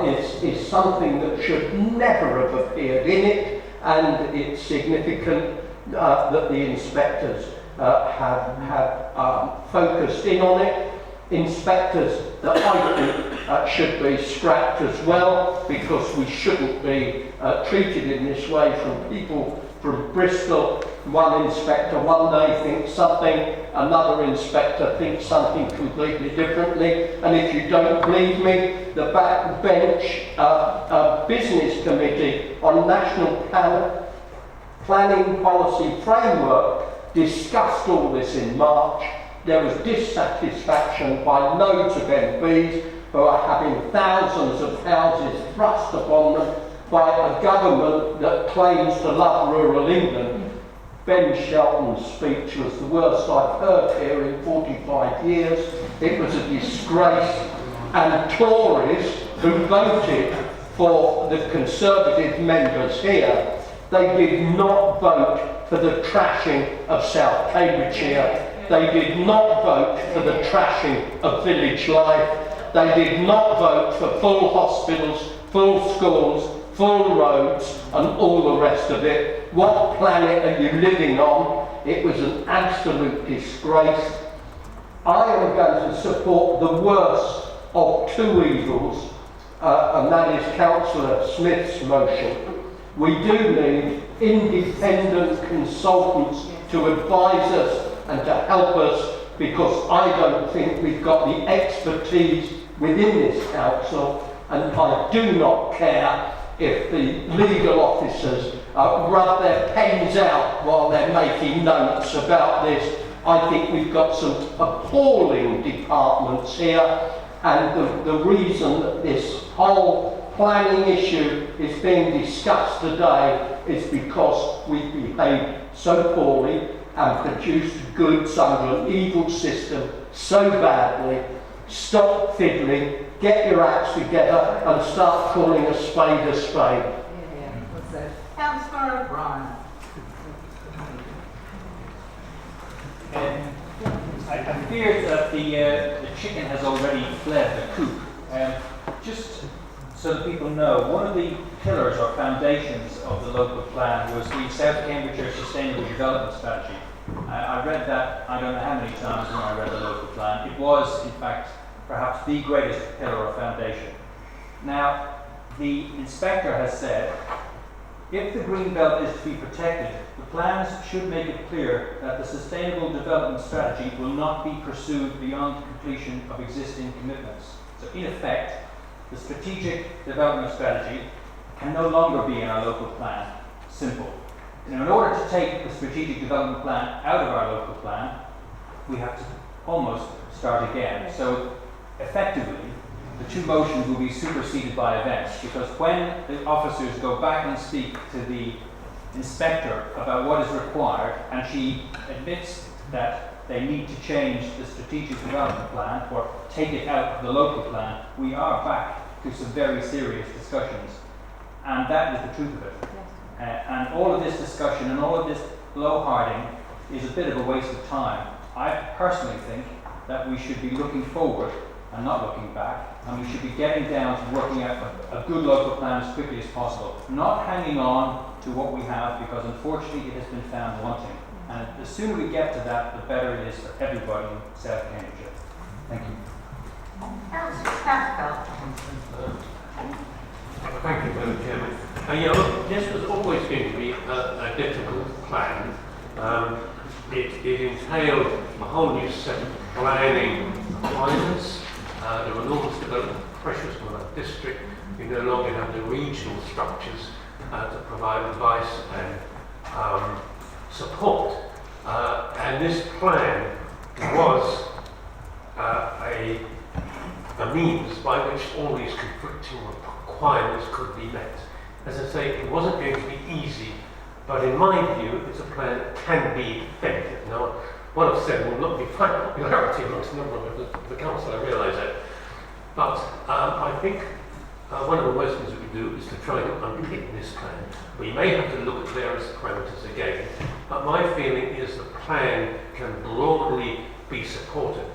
is something that should never have appeared in it, and it's significant that the inspectors have focused in on it. Inspectors that I think should be scrapped as well, because we shouldn't be treated in this way from people from Bristol. One inspector one day thinks something, another inspector thinks something completely differently, and if you don't believe me, the backbench business committee on National Planning Policy Framework discussed all this in March. There was dissatisfaction by loads of MPs who are having thousands of houses thrust upon them by a government that claims to love rural England. Ben Shelton's speech was the worst I've heard here in 45 years. It was a disgrace. And Tories who voted for the Conservative members here, they did not vote for the trashing of South Cambridgeshire. They did not vote for the trashing of village life. They did not vote for full hospitals, full schools, full roads, and all the rest of it. What planet are you living on? It was an absolute disgrace. I am going to support the worst of two evils, and that is Councillor Smith's motion. We do need independent consultants to advise us and to help us, because I don't think we've got the expertise within this council, and I do not care if the legal officers rub their pens out while they're making notes about this. I think we've got some appalling departments here, and the reason that this whole planning issue is being discussed today is because we've behaved so poorly and produced goods under an evil system so badly. Stop fiddling, get your acts together and start calling a spade a spade. Councillor O'Brien. I fear that the chicken has already fled the coop. Just so that people know, one of the pillars or foundations of the local plan was the South Cambridgeshire Sustainable Development Strategy. I read that I don't know how many times when I read the local plan. It was, in fact, perhaps the greatest pillar or foundation. Now, the inspector has said, if the green belt is to be protected, the plans should make it clear that the Sustainable Development Strategy will not be pursued beyond completion of existing commitments. So, in effect, the Strategic Development Strategy can no longer be in our local plan. Simple. Now, in order to take the Strategic Development Plan out of our local plan, we have to almost start again. So, effectively, the two motions will be superseded by events, because when the officers go back and speak to the inspector about what is required, and she admits that they need to change the strategic development plan or take it out of the local plan, we are back to some very serious discussions. And that is the truth of it. And all of this discussion and all of this blowharding is a bit of a waste of time. I personally think that we should be looking forward and not looking back, and we should be getting down to working out a good local plan as quickly as possible, not hanging on to what we have, because unfortunately it has been found wanting. And the sooner we get to that, the better it is for everybody in South Cambridgeshire. Thank you. Councillor Cathcart. Thank you, Madam Chairman. Yeah, look, this was always going to be a difficult plan. It entailed a whole new set of planning requirements. There were enormous development pressures on our district. We no longer have the regional structures to provide advice and support. And this plan was a means by which all these conflicting requirements could be met. As I say, it wasn't going to be easy, but in my view, it's a plan that can be effective. Now, what I've said will not be find popularity amongst a number of the council, I realise that. But I think one of the worst things that we do is to try to unpick this plan. We may have to look at various parameters again, but my feeling is the plan can broadly be supported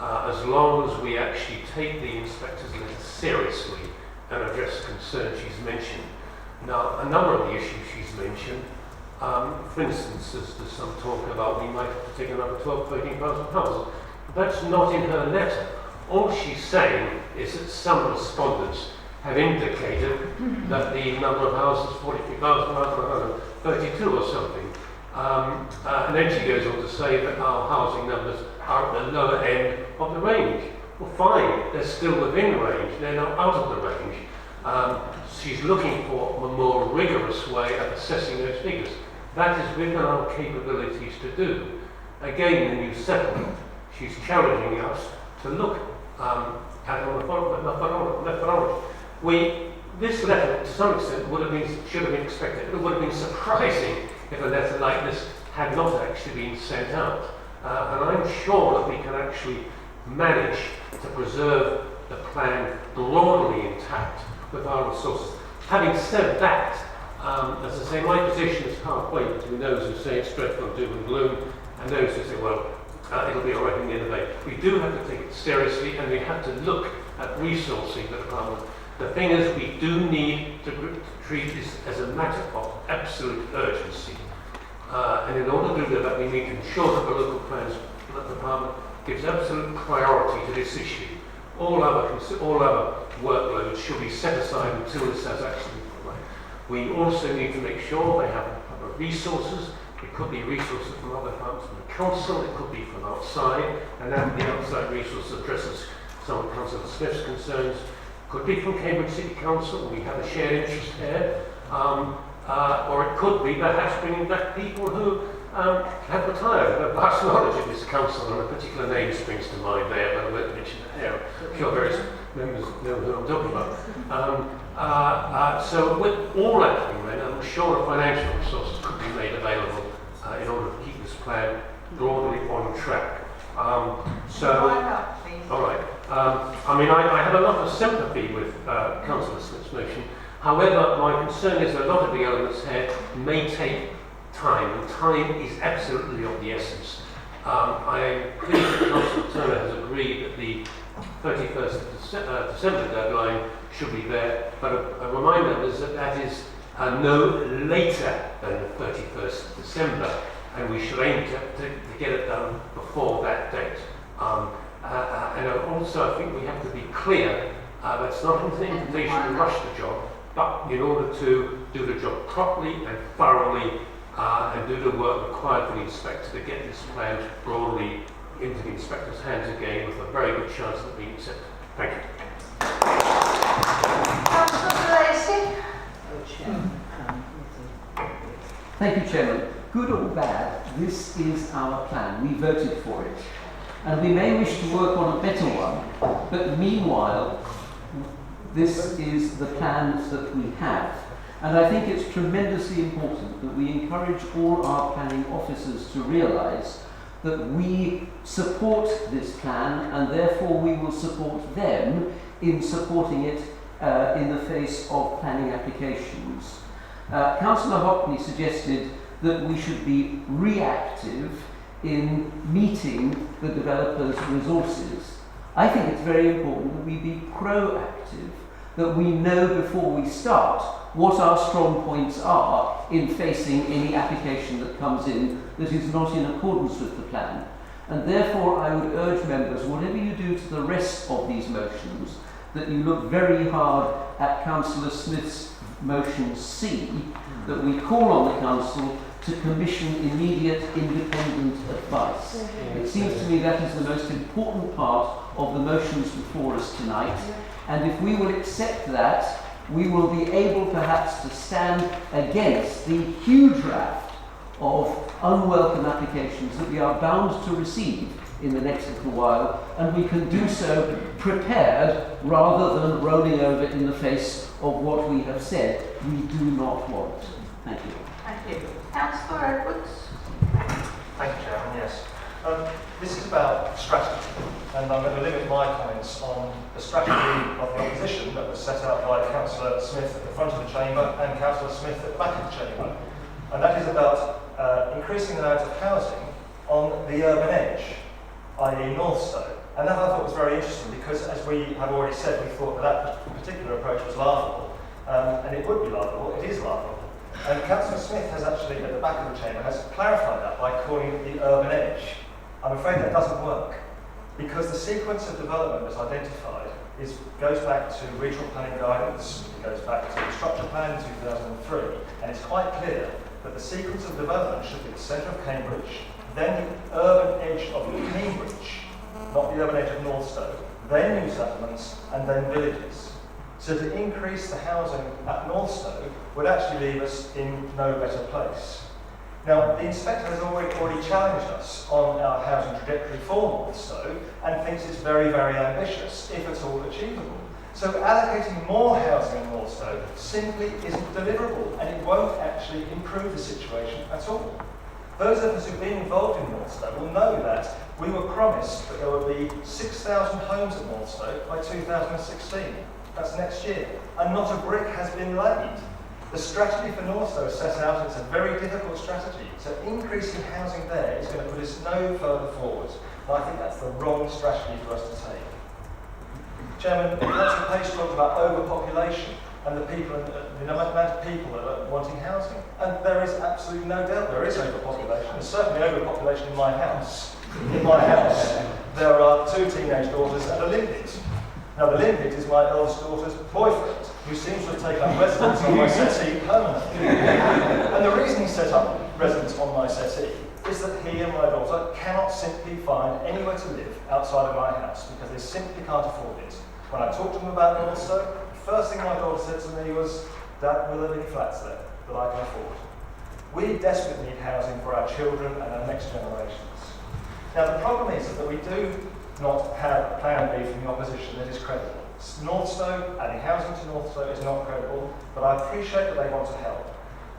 as long as we actually take the inspector's letter seriously and address concerns she's mentioned. Now, a number of the issues she's mentioned, for instance, there's some talk about we might have to take another £12,000–13,000. That's not in her letter. All she's saying is that some respondents have indicated that the number of houses, 43,032 or something. And then she goes on to say that our housing numbers are at the lower end of the range. Well, fine, they're still within range, they're not out of the range. She's looking for a more rigorous way of assessing those figures. That is within our capabilities to do. Again, the new settlement, she's challenging us to look at a methodology. This letter, to some extent, should have been expected. It would have been surprising if a letter like this had not actually been sent out. And I'm sure that we can actually manage to preserve the plan broadly intact with our resources. Having said that, as I say, my position is halfway between those who say it's dreadful and doom and gloom and those who say, well, it'll be all right in the end of the day. We do have to take it seriously, and we have to look at resourcing the department. The thing is, we do need to treat this as a matter of absolute urgency. And in order to do that, we need to ensure that the local plans department gives absolute priority to this issue. All other workloads should be set aside until this has actually been put right. We also need to make sure they have proper resources. It could be resources from other departments from the council, it could be from outside, and then the outside resource addresses some of Councillor Smith's concerns. Could be from Cambridge City Council, we have a shared interest there, or it could be perhaps bringing back people who have retired, have vast knowledge of this council, and a particular name springs to mind there, but I won't mention it here. I'm sure various members know who I'm talking about. So with all that being made, I'm sure the financial resources could be made available in order to keep this plan broadly on track. All right. I mean, I have a lot of sympathy with Councillor Smith's motion. However, my concern is that a lot of the elements here may take time, and time is absolutely of the essence. I am pleased that Councillor Turner has agreed that the 31st of December deadline should be there, but a reminder is that that is no later than the 31st of December, and we should aim to get it done before that date. And also I think we have to be clear that's not an invitation to rush the job, but in order to do the job properly and thoroughly and do the work required for the inspector to get this plan broadly into the inspector's hands again with a very good chance of it being accepted. Thank you. Thank you, Chairman. Good or bad, this is our plan. We voted for it. And we may wish to work on a better one, but meanwhile, this is the plans that we have. And I think it's tremendously important that we encourage all our planning officers to realise that we support this plan, and therefore we will support them in supporting it in the face of planning applications. Councillor Hockney suggested that we should be reactive in meeting the developers' resources. I think it's very important that we be proactive, that we know before we start what our strong points are in facing any application that comes in that is not in accordance with the plan. And therefore I would urge members, whatever you do to the rest of these motions, that you look very hard at Councillor Smith's motion C, that we call on the Council to commission immediate independent advice. It seems to me that is the most important part of the motions before us tonight, and if we will accept that, we will be able perhaps to stand against the huge raft of unwelcome applications that we are bound to receive in the next little while, and we can do so prepared rather than rolling over in the face of what we have said we do not want. Thank you. Thank you. Councillor Edwards. Thank you, Chairman. Yes. This is about strategy, and I'm going to limit my comments on the strategy of the opposition that was set out by Councillor Smith at the front of the chamber and Councillor Smith at the back of the chamber. And that is about increasing the amount of housing on the urban edge, i.e. Northstowe. And that I thought was very interesting because, as we have already said, we thought that particular approach was laughable. And it would be laughable, it is laughable. And Councillor Smith has actually, at the back of the chamber, has clarified that by calling it the urban edge. I'm afraid that doesn't work, because the sequence of development that's identified goes back to regional planning guidance, it goes back to the structure plan in 2003, and it's quite clear that the sequence of development should be the centre of Cambridge, then the urban edge of Cambridge, not the urban edge of Northstowe, then new settlements, and then villages. So to increase the housing at Northstowe would actually leave us in no better place. Now, the inspector has already challenged us on our housing trajectory for Northstowe and thinks it's very, very ambitious, if at all achievable. So allocating more housing in Northstowe simply isn't deliverable, and it won't actually improve the situation at all. Those of us who've been involved in Northstowe will know that we were promised that there would be 6,000 homes at Northstowe by 2016. That's next year, and not a brick has been laid. The strategy for Northstowe set out, it's a very difficult strategy. So increasing housing there is going to put us no further forward. And I think that's the wrong strategy for us to take. Chairman, Councillor Page talked about overpopulation and the amount of people that are wanting housing. And there is absolutely no doubt there is overpopulation. There's certainly overpopulation in my house. In my house, there are 2 teenage daughters and a limpet. Now, the limpet is my eldest daughter's boyfriend, who seems to have taken up residence on my settee permanently. And the reason he set up residence on my settee is that he and my daughter cannot simply find anywhere to live outside of my house because they simply can't afford it. When I talked to them about Northstowe, the first thing my daughter said to me was, "Dad, will there be any flats there that I can afford?" We desperately need housing for our children and our next generations. Now, the problem is that we do not have a plan B from the opposition that is credible. Northstowe, adding housing to Northstowe is not credible, but I appreciate that they want to help.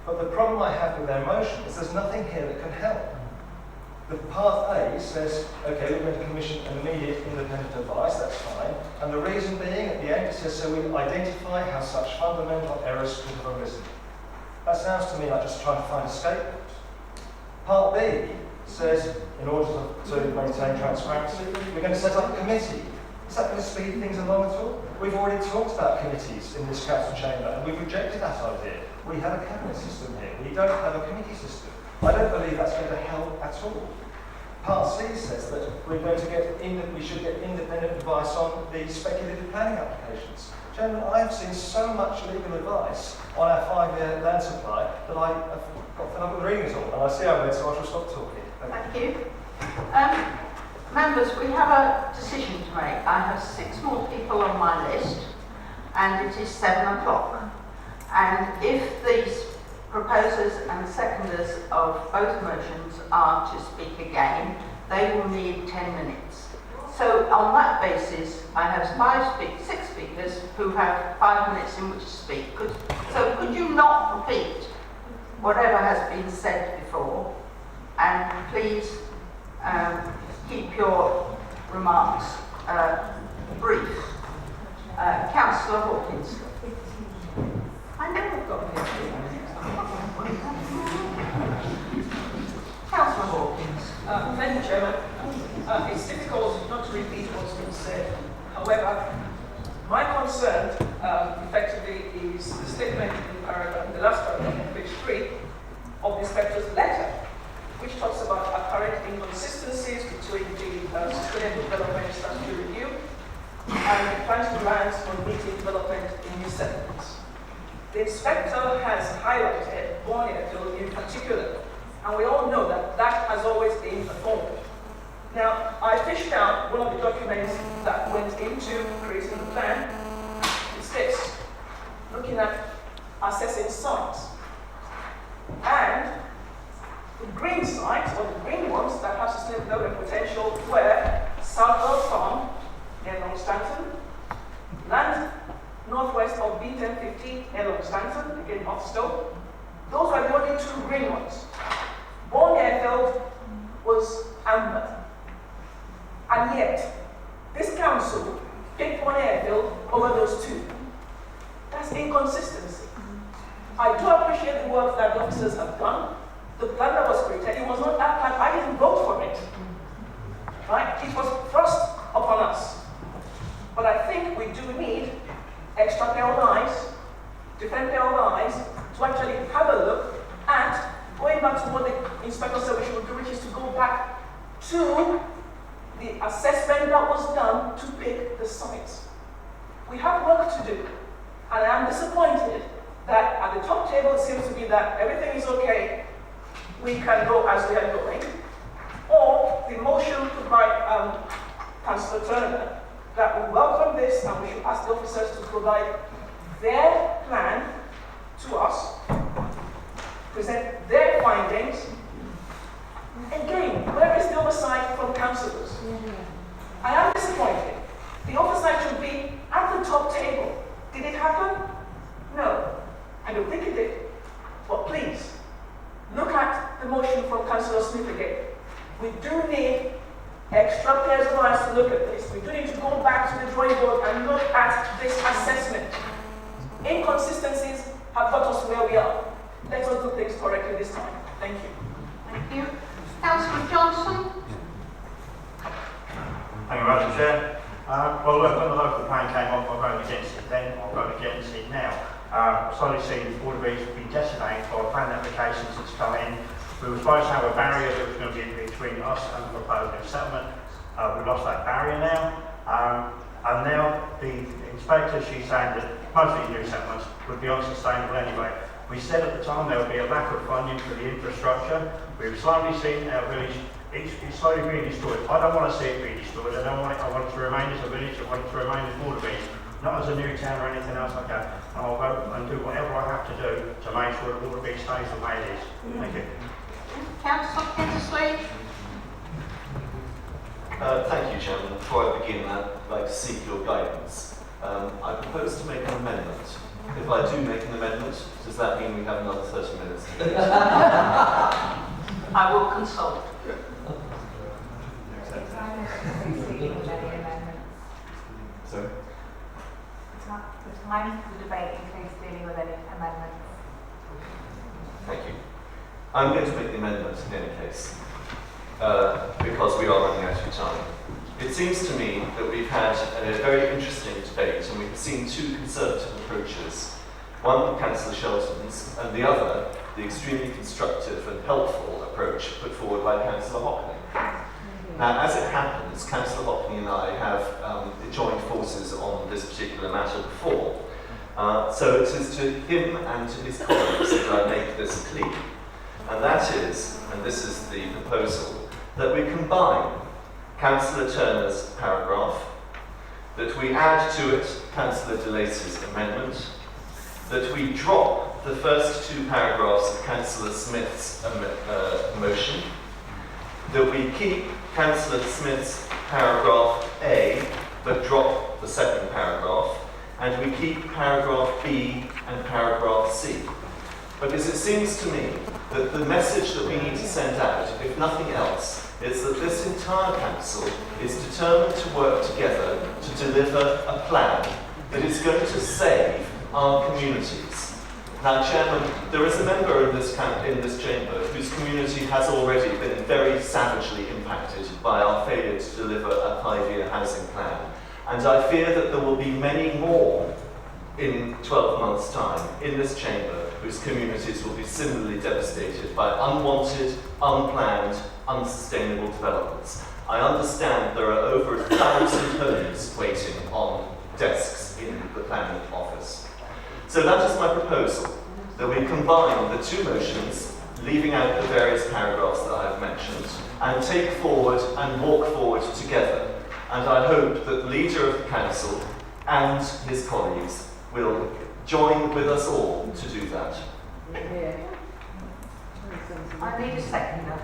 But the problem I have with their motion is there's nothing here that can help. The part A says, okay, we're going to commission immediate independent advice, that's fine. And the reason being, at the end it says, so we identify how such fundamental errors could have arisen. That sounds to me like just trying to find a scapegoat. Part B says, in order to maintain transparency, we're going to set up a committee. Is that going to speed things along at all? We've already talked about committees in this council chamber, and we've rejected that idea. We have a cabinet system here. We don't have a committee system. I don't believe that's going to help at all. Part C says that we should get independent advice on the speculative planning applications. Chairman, I have seen so much legal advice on our 5-year land supply that I have got fed up with reading it all, and I see I've read, so I shall stop talking. Thank you. Members, we have a decision to make. I have 6 more people on my list, and it is 7 o'clock. And if these proposers and seconders of both motions are to speak again, they will need 10 minutes. So on that basis, I have 6 speakers who have 5 minutes in which to speak. So could you not repeat whatever has been said before? And please keep your remarks brief. Councillor Hawkins. I know we've got 15 minutes. Councillor Hawkins. Thank you, Chairman. It's difficult not to repeat what's been said. However, my concern effectively is the statement in the last paragraph on page 3 of the inspector's letter, which talks about apparent inconsistencies between the Sustainable Development Strategy Review and the plans to lands on meeting development in new settlements. The inspector has highlighted Borneo in particular, and we all know that that has always been performed. Now, I fished out one of the documents that went into creating the plan. It's this, looking at assessing sites. And the green sites, or the green ones that have sustainable development potential, were Southwell Farm near Longstanton, land northwest of B1050 near Longstanton, again off Stoke. Those were the only two green ones. Bourne Airfield was amber. And yet, this council picked one airfield over those two. That's inconsistency. I do appreciate the work that the officers have done. The plan that was created, it was not that plan. I didn't vote for it. Right? It was thrust upon us. But I think we do need extra pair of eyes, different pair of eyes, to actually have a look at going back to what the inspector said we should do, which is to go back to the assessment that was done to pick the sites. We have work to do, and I am disappointed that at the top table it seems to be that everything is okay, we can go as we are going, or the motion put by Councillor Turner that we welcome this and we should ask the officers to provide their plan to us, present their findings. Again, where is the oversight from councillors? I am disappointed. The oversight should be at the top table. Did it happen? No. I don't think it did. But please, look at the motion from Councillor Smith again. We do need extra pairs of eyes to look at this. We do need to go back to the drawing board and look at this assessment. Inconsistencies have got us where we are. Let us do things correctly this time. Thank you. Thank you. Councillor Johnson. Thank you, Madam Chair. Well, look, when the local plan came up, I voted against it then, I'll vote against it now. Slowly seeing all of these have been decimated by plan applications that's come in. We were supposed to have a barrier that was going to be between us and the proposed new settlement. We've lost that barrier now. And now the inspector, she's saying that most of these new settlements would be unsustainable anyway. We said at the time there would be a lack of funding for the infrastructure. We've slowly seen our village, it's slowly being destroyed. I don't want to see it being destroyed. I want it to remain as a village. I want it to remain as border village, not as a new town or anything else like that. And I'll go and do whatever I have to do to make sure that border beach stays the way it is. Thank you. Councillor Kindersley. Thank you, Chairman. Before I begin, I'd like to seek your guidance. I propose to make an amendment. If I do make an amendment, does that mean we have another 30 minutes to debate? I will consult. Sorry? The time for the debate includes dealing with any amendments. Thank you. I'm going to make the amendment in any case, because we are running out of time. It seems to me that we've had a very interesting debate, and we've seen two conservative approaches. One, Councillor Shelton's, and the other, the extremely constructive and helpful approach put forward by Councillor Hockney. Now, as it happens, Councillor Hockney and I have joined forces on this particular matter before. So it is to him and to his colleagues that I make this plea. And that is, and this is the proposal, that we combine Councillor Turner's paragraph, that we add to it Councillor de Lacy's amendment, that we drop the first two paragraphs of Councillor Smith's motion, that we keep Councillor Smith's paragraph A, but drop the second paragraph, and we keep paragraph B and paragraph C. Because it seems to me that the message that we need to send out, if nothing else, is that this entire council is determined to work together to deliver a plan that is going to save our communities. Now, Chairman, there is a member in this chamber whose community has already been very savagely impacted by our failure to deliver a 5-year housing plan. And I fear that there will be many more in 12 months' time in this chamber whose communities will be similarly devastated by unwanted, unplanned, unsustainable developments. I understand there are over 1,000 homes waiting on desks in the planning office. So that is my proposal, that we combine the two motions, leaving out the various paragraphs that I've mentioned, and take forward and walk forward together. And I hope that the leader of the council and his colleagues will join with us all to do that. I need a seconder.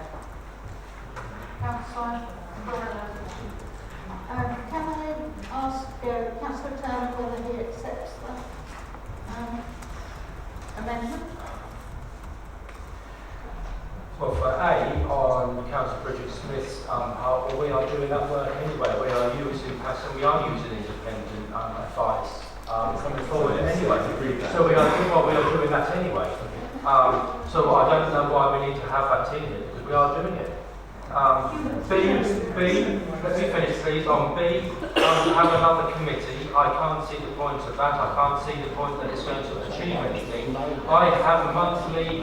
Councillor Florida. Can I ask Councillor Turner whether he accepts the amendment? Well, for A, on Councillor Bridget Smith's part, we are doing that work anyway. We are using independent advice coming forward anyway. So we are doing that anyway. So I don't know why we need to have that in here, because we are doing it. B, let me finish please. On B, to have another committee, I can't see the point of that. I can't see the point that it's going to achieve anything. I have monthly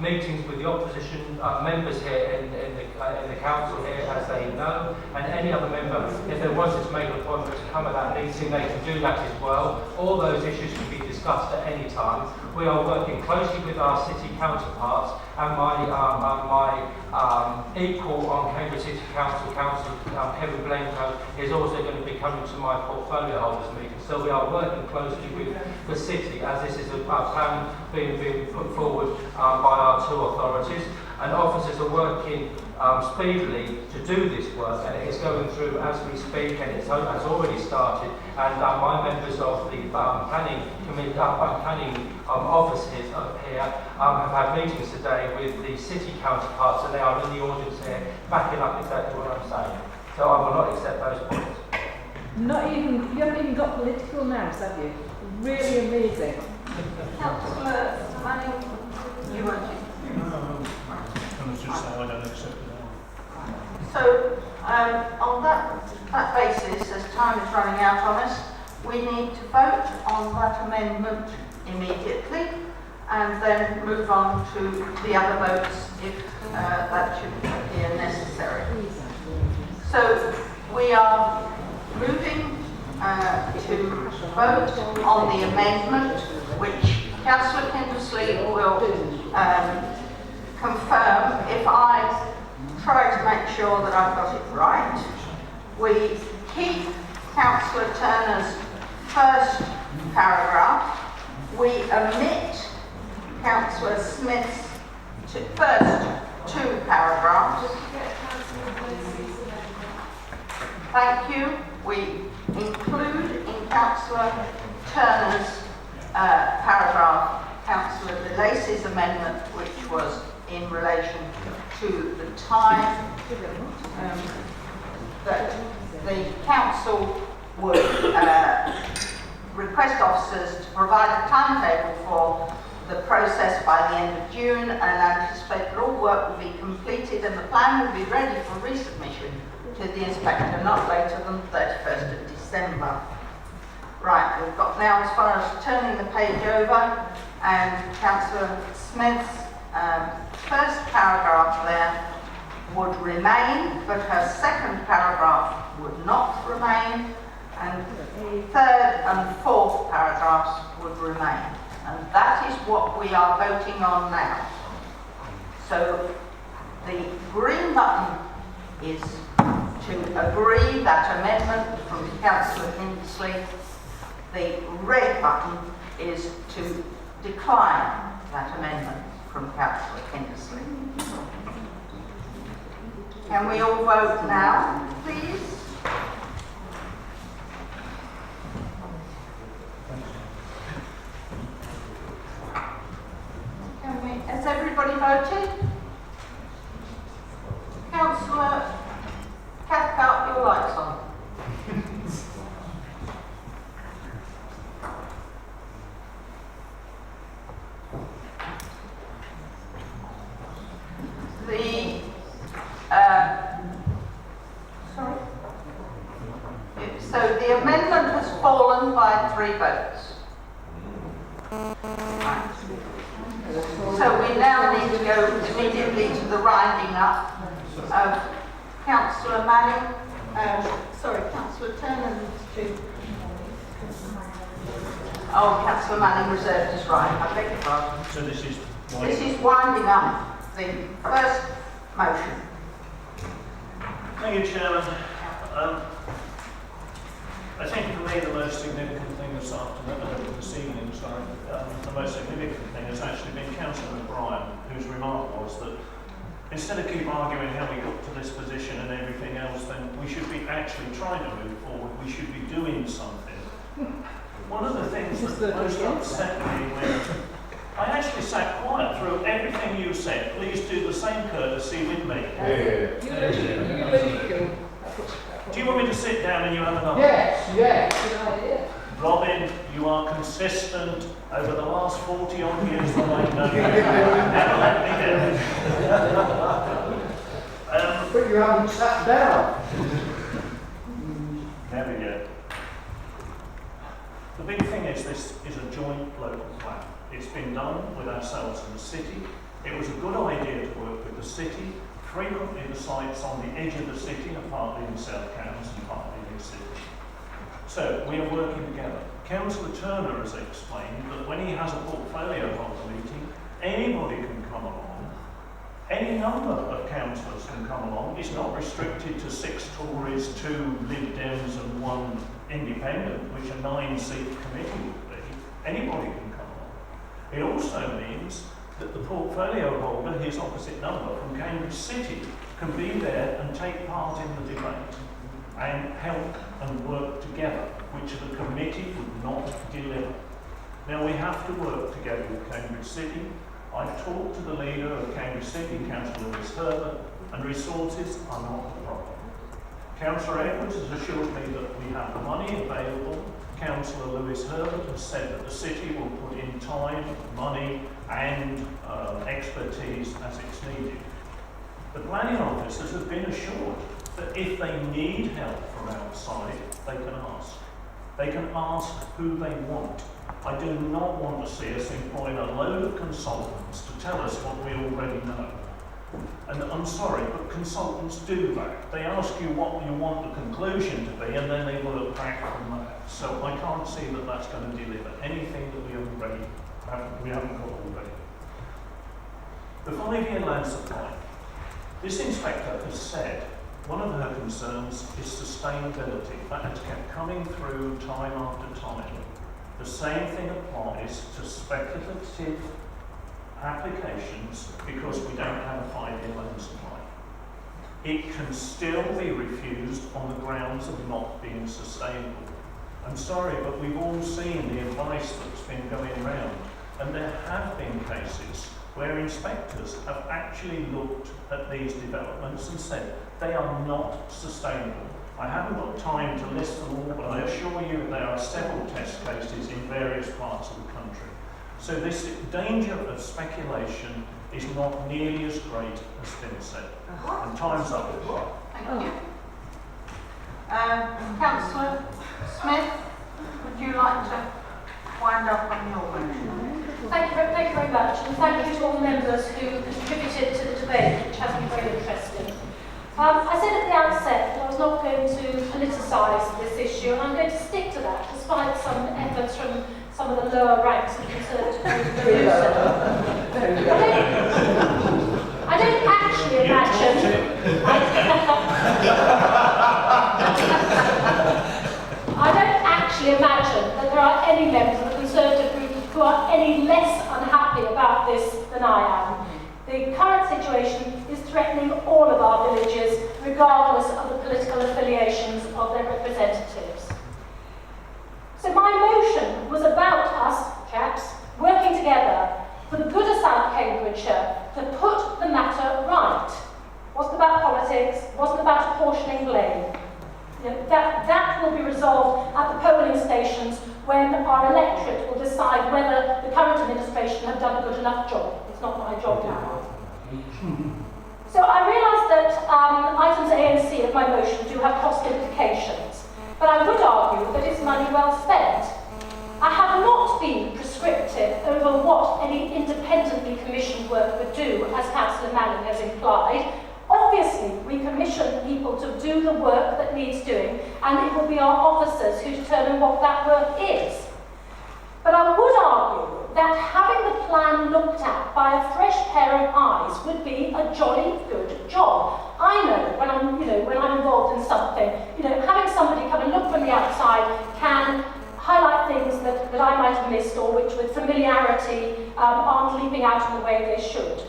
meetings with the opposition members here in the council here, as they know, and any other member, if they wanted to make an appointment to come at that meeting, they can do that as well. All those issues can be discussed at any time. We are working closely with our city counterparts, and my equal on Cambridge City Council, Kevin Blanco, is also going to be coming to my portfolio holders meeting. So we are working closely with the city, as this is a plan being put forward by our two authorities, and officers are working speedily to do this work, and it is going through as we speak, and it has already started. And my members of the planning committee, planning office here have had meetings today with the city counterparts, and they are in the audience here backing up exactly what I'm saying. So I will not accept those points. You haven't even got political now, have you? Really amazing. Councillor Manning, you want to? I was just saying I don't accept it. So, on that basis, as time is running out on us, we need to vote on that amendment immediately and then move on to the other votes if that should appear necessary. So, we are moving to vote on the amendment, which Councillor Kindersley will confirm. If I try to make sure that I've got it right, we keep Councillor Turner's first paragraph, we omit Councillor Smith's first two paragraphs. Thank you. We include in Councillor Turner's paragraph Councillor De Lacy's amendment, which was in relation to the time that the council would request officers to provide a timetable for the process by the end of June, and anticipate that all work will be completed and the plan will be ready for resubmission to the inspector not later than 31st of December. Right, we've got now as far as turning the page over, and Councillor Smith's first paragraph there would remain, but her second paragraph would not remain, and third and fourth paragraphs would remain. And that is what we are voting on now. So the green button is to agree that amendment from Councillor Kindersley. The red button is to decline that amendment from Councillor Kindersley. Can we all vote now, please? Has everybody voted? Councillor Cathcart, your light's on. So the amendment has fallen by 3 votes. So we now need to go immediately to the winding up of Councillor Manning. Councillor Turner. Oh, Councillor Manning reserved his right. I beg your pardon. So this is winding up the first motion. Thank you, Chairman. I think for me the most significant thing this afternoon, this evening, the most significant thing has actually been Councillor O'Brien, whose remark was that instead of keep arguing how we got to this position and everything else, then we should be actually trying to move forward. We should be doing something. One of the things that most upset me when I actually sat quiet through everything you said. Please do the same courtesy with me. Do you want me to sit down and you have another? Yes. Good idea. Robin, you are consistent over the last 40 odd years that I've known you. Never let me down. But you haven't sat down. Never yet. The big thing is this is a joint local plan. It's been done with ourselves and the city. It was a good idea to work with the city. Frequently the sites on the edge of the city are partly in South Cambs and partly in the city. So we are working together. Councillor Turner has explained that when he has a portfolio holder meeting, anybody can come along. Any number of councillors can come along. It's not restricted to 6 Tories, 2 Lib Dems and 1 Independent, which a 9-seat committee would be. Anybody can come along. It also means that the portfolio holder, his opposite number from Cambridge City, can be there and take part in the debate and help and work together, which the committee would not deliver. Now we have to work together with Cambridge City. I've talked to the leader of Cambridge City, Councillor Lewis Herbert, and resources are not the problem. Councillor Edwards has assured me that we have the money available. Councillor Lewis Herbert has said that the city will put in time, money and expertise as it's needed. The planning officers have been assured that if they need help from outside, they can ask. They can ask who they want. I do not want to see us employing a load of consultants to tell us what we already know. And I'm sorry, but consultants do that. They ask you what you want the conclusion to be, and then they work back from that. So I can't see that that's going to deliver anything that we haven't got already. The 5-year land supply. This inspector has said one of her concerns is sustainability. That has kept coming through time after time. The same thing applies to speculative applications because we don't have a 5-year land supply. It can still be refused on the grounds of not being sustainable. I'm sorry, but we've all seen the advice that's been going around, and there have been cases where inspectors have actually looked at these developments and said they are not sustainable. I haven't got time to list them all, but I assure you there are several test cases in various parts of the country. So this danger of speculation is not nearly as great as been said. And time's up. Thank you. Councillor Smith, would you like to wind up on your motion? Thank you very much, and thank you to all the members who contributed to the debate, which has been very interesting. I said at the outset that I was not going to politicise this issue, and I'm going to stick to that, despite some efforts from some of the lower ranks of Conservative to do so. I don't actually imagine. I don't actually imagine that there are any members of the Conservative group who are any less unhappy about this than I am. The current situation is threatening all of our villages, regardless of the political affiliations of their representatives. So my motion was about us, chaps, working together for the good of South Cambridgeshire to put the matter right. It wasn't about politics, it wasn't about apportioning blame. You know, that will be resolved at the polling stations when our electorate will decide whether the current administration have done a good enough job. It's not my job now. So I realise that items A and C of my motion do have cost implications, but I would argue that it's money well spent. I have not been prescribed prescriptive over what any independently commissioned work would do, as Councillor Manning has implied. Obviously, we commission people to do the work that needs doing, and it will be our officers who determine what that work is. But I would argue that having the plan looked at by a fresh pair of eyes would be a jolly good job. I know when I'm involved in something, having somebody come and look from the outside can highlight things that I might have missed, or which with familiarity aren't leaping out in the way they should.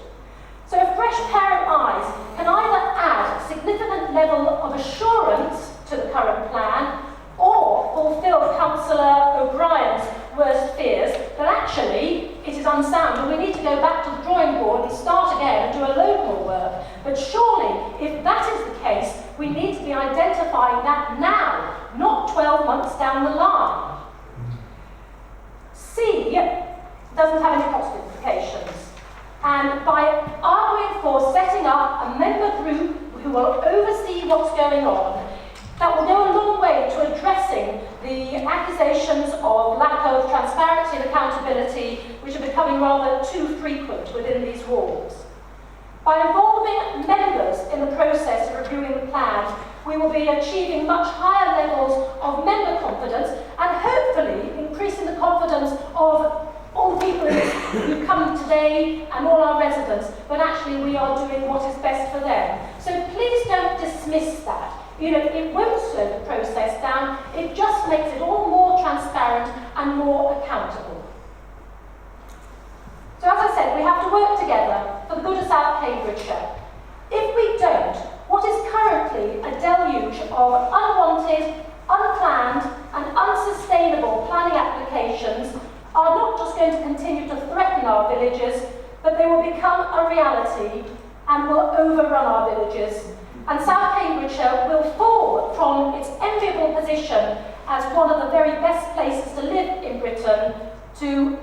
So a fresh pair of eyes can either add a significant level of assurance to the current plan, or fulfil Councillor O'Brien's worst fears that actually it is unsound and we need to go back to the drawing board and start again and do a load more work. But surely, if that is the case, we need to be identifying that now, not 12 months down the line. C doesn't have any cost implications. And by arguing for setting up a member group who will oversee what's going on, that will go a long way to addressing the accusations of lack of transparency and accountability, which are becoming rather too frequent within these walls. By involving members in the process of reviewing the plan, we will be achieving much higher levels of member confidence and hopefully increasing the confidence of all the people who come today and all our residents, but actually we are doing what is best for them. So please don't dismiss that. It won't slow the process down, it just makes it all more transparent and more accountable. So as I said, we have to work together for the good of South Cambridgeshire. If we don't, what is currently a deluge of unwanted, unplanned and unsustainable planning applications are not just going to continue to threaten our villages, but they will become a reality and will overrun our villages. And South Cambridgeshire will fall from its enviable position as one of the very best places to live in Britain to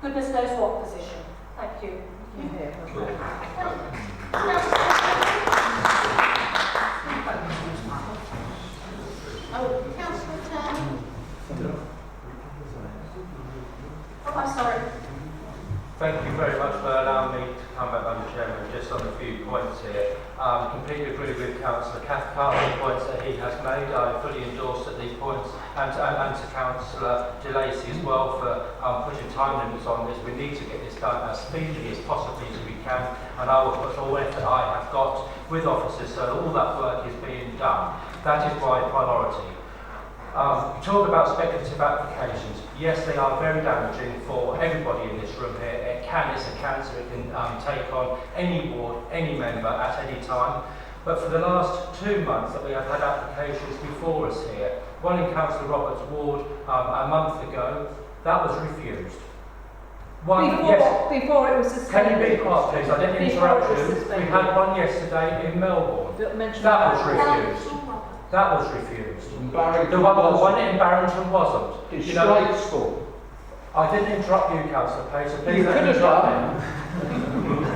goodness knows what position. Thank you. Oh, Councillor Turner. Oh, I'm sorry. Thank you very much for allowing me to come back, Madam Chairman, just on a few points here. Completely agree with Councillor Cathcart on the points that he has made. I fully endorse at these points, and to Councillor De Lacy as well for putting time limits on this. We need to get this done as speedily as possibly as we can, and I will put all effort I have got with officers so that all that work is being done. That is my priority. Talk about speculative applications. Yes, they are very damaging for everybody in this room here. It's a cancer, it can take on any ward, any member at any time. But for the last 2 months that we have had applications before us here, one in Councillor Roberts' ward a month ago, that was refused. Before it was suspended. Can you be quiet, please? I didn't interrupt you. We had one yesterday in Melbourne. That was refused. That was refused. The one in Barrington wasn't. Disgraceful. I didn't interrupt you, Councillor Page, so please You don't could have interrupt done.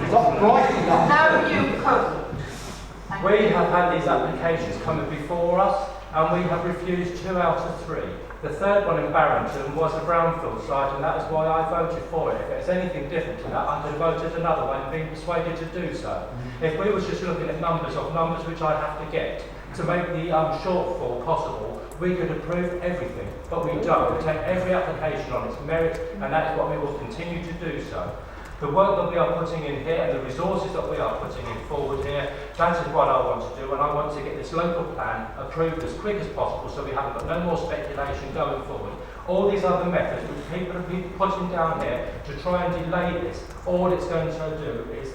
me. Not bright enough. No, you couldn't. We have had these applications coming before us, and we have refused 2 out of 3. The third one in Barrington was a brownfield site, and that is why I voted for it. If it's anything different to that, I could have voted another one and been persuaded to do so. If we were just looking at numbers which I'd have to get to make the shortfall possible, we could approve everything, but we don't. We take every application on its merit, and that is what we will continue to do so. The work that we are putting in here and the resources that we are putting in forward here, that is what I want to do, and I want to get this local plan approved as quick as possible so we haven't got no more speculation going forward. All these other methods which people have been putting down here to try and delay this, all it's going to do is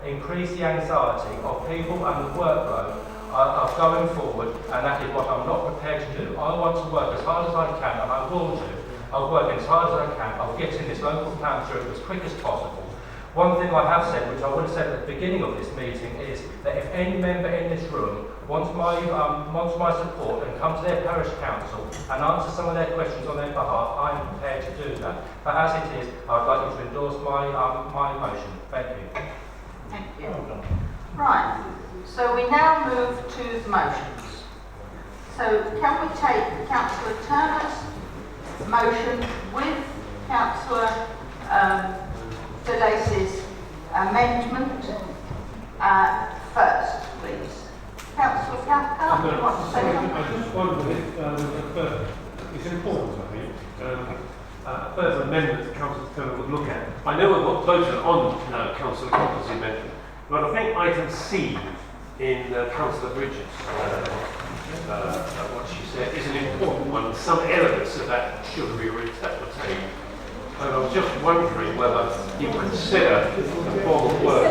increase the anxiety of people and the workload of going forward, and that is what I'm not prepared to do. I want to work as hard as I can, and I will do. I'll work as hard as I can. I'll get in this local plan through as quick as possible. One thing I have said, which I would have said at the beginning of this meeting, is that if any member in this room wants my support and come to their parish council and answer some of their questions on their behalf, I am prepared to do that. But as it is, I'd like you to endorse my motion. Thank you. Thank you. Right. So we now move to the motions. So can we take Councillor Turner's motion with Councillor DeLace's amendment first, please. Councillor Cathcart, you want to say something? I just wondered if it's important, I think, a further amendment that Councillor Turner would look at. I know we've voted on Councillor Copper's amendment, but I think item C in Councillor Bridges, what she said, is an important one. Some elements of that should be retained. And I was just wondering whether you consider the form of work.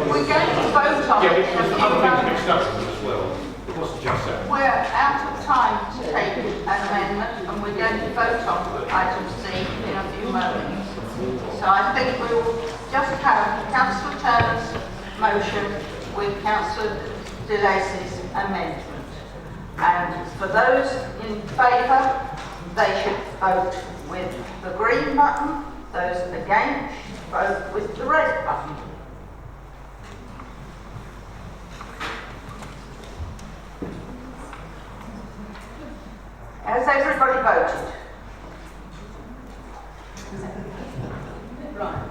We're going to vote on Yeah, it. because the other things mixed up with them as well. It wasn't just that. We're out of time to take an amendment, and we're going to vote on item C in a few moments. So I think we will just have Councillor Turner's motion with Councillor DeLace's amendment. And for those in favour, they should vote with the green button. Those against, vote with the red button. Has everybody voted? Right.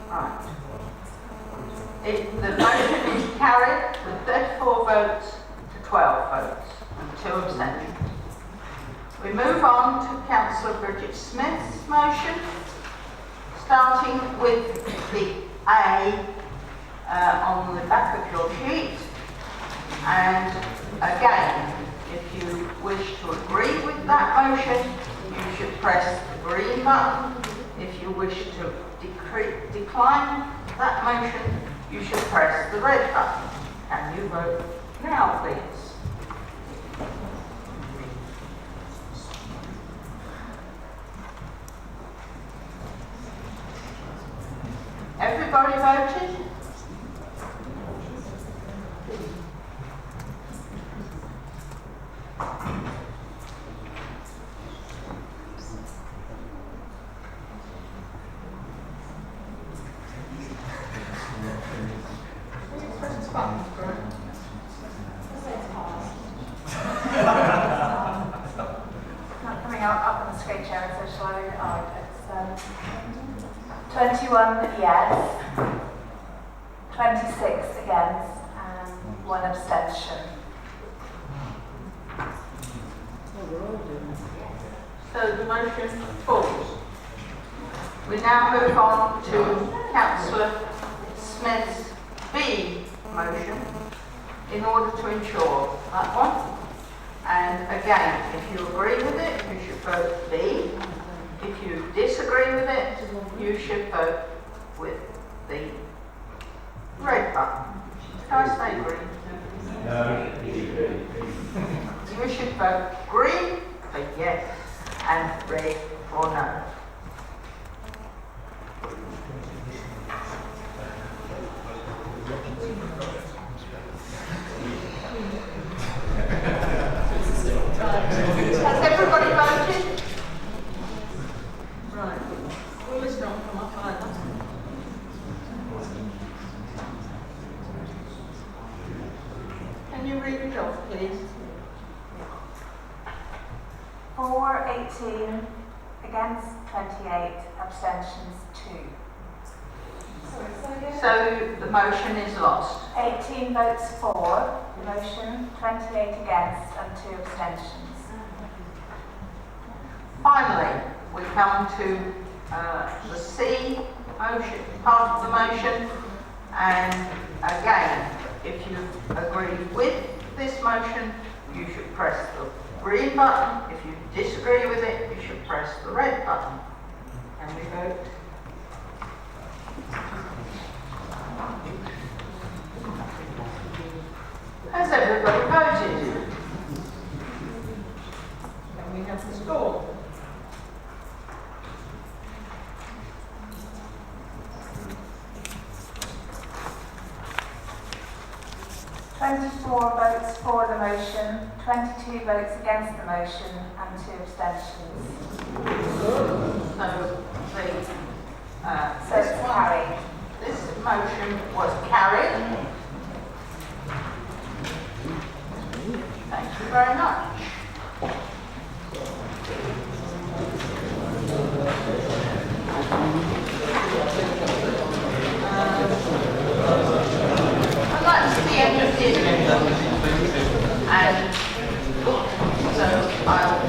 Right. The motion is carried with 34 votes to 12 votes and 2 abstentions. We move on to Councillor Bridget Smith's motion, starting with the A on the back of your sheet. And again, if you wish to agree with that motion, you should press the green button. If you wish to decline that motion, you should press the red button. Can you vote now, please? Everybody voted? Not coming up on the screen, Chair, so shall I read it out? It's 21 yes, 26 against, and 1 abstention. So the motion falls. We now move on to Councillor Smith's B motion in order to ensure that one. And again, if you agree with it, you should vote B. If you disagree with it, you should vote with the red button. Can I say green? No. You should vote green for yes and red for no. Has everybody voted? Right. Well, it's not come up either. Can you read it off, please? For 18, against 28, abstentions 2. So the motion is lost. 18 votes for the motion, 28 against, and 2 abstentions. Finally, we come to the C motion, part of the motion, and again, if you agree with this motion, you should press the green button. If you disagree with it, you should press the red button. Can we vote? Has everybody voted? Can we have the score? Twenty-four votes for the motion, 22 votes against the motion, and 2 abstentions. So it's carried. This motion was carried. Thank you very I'd like to see everything, and so I'll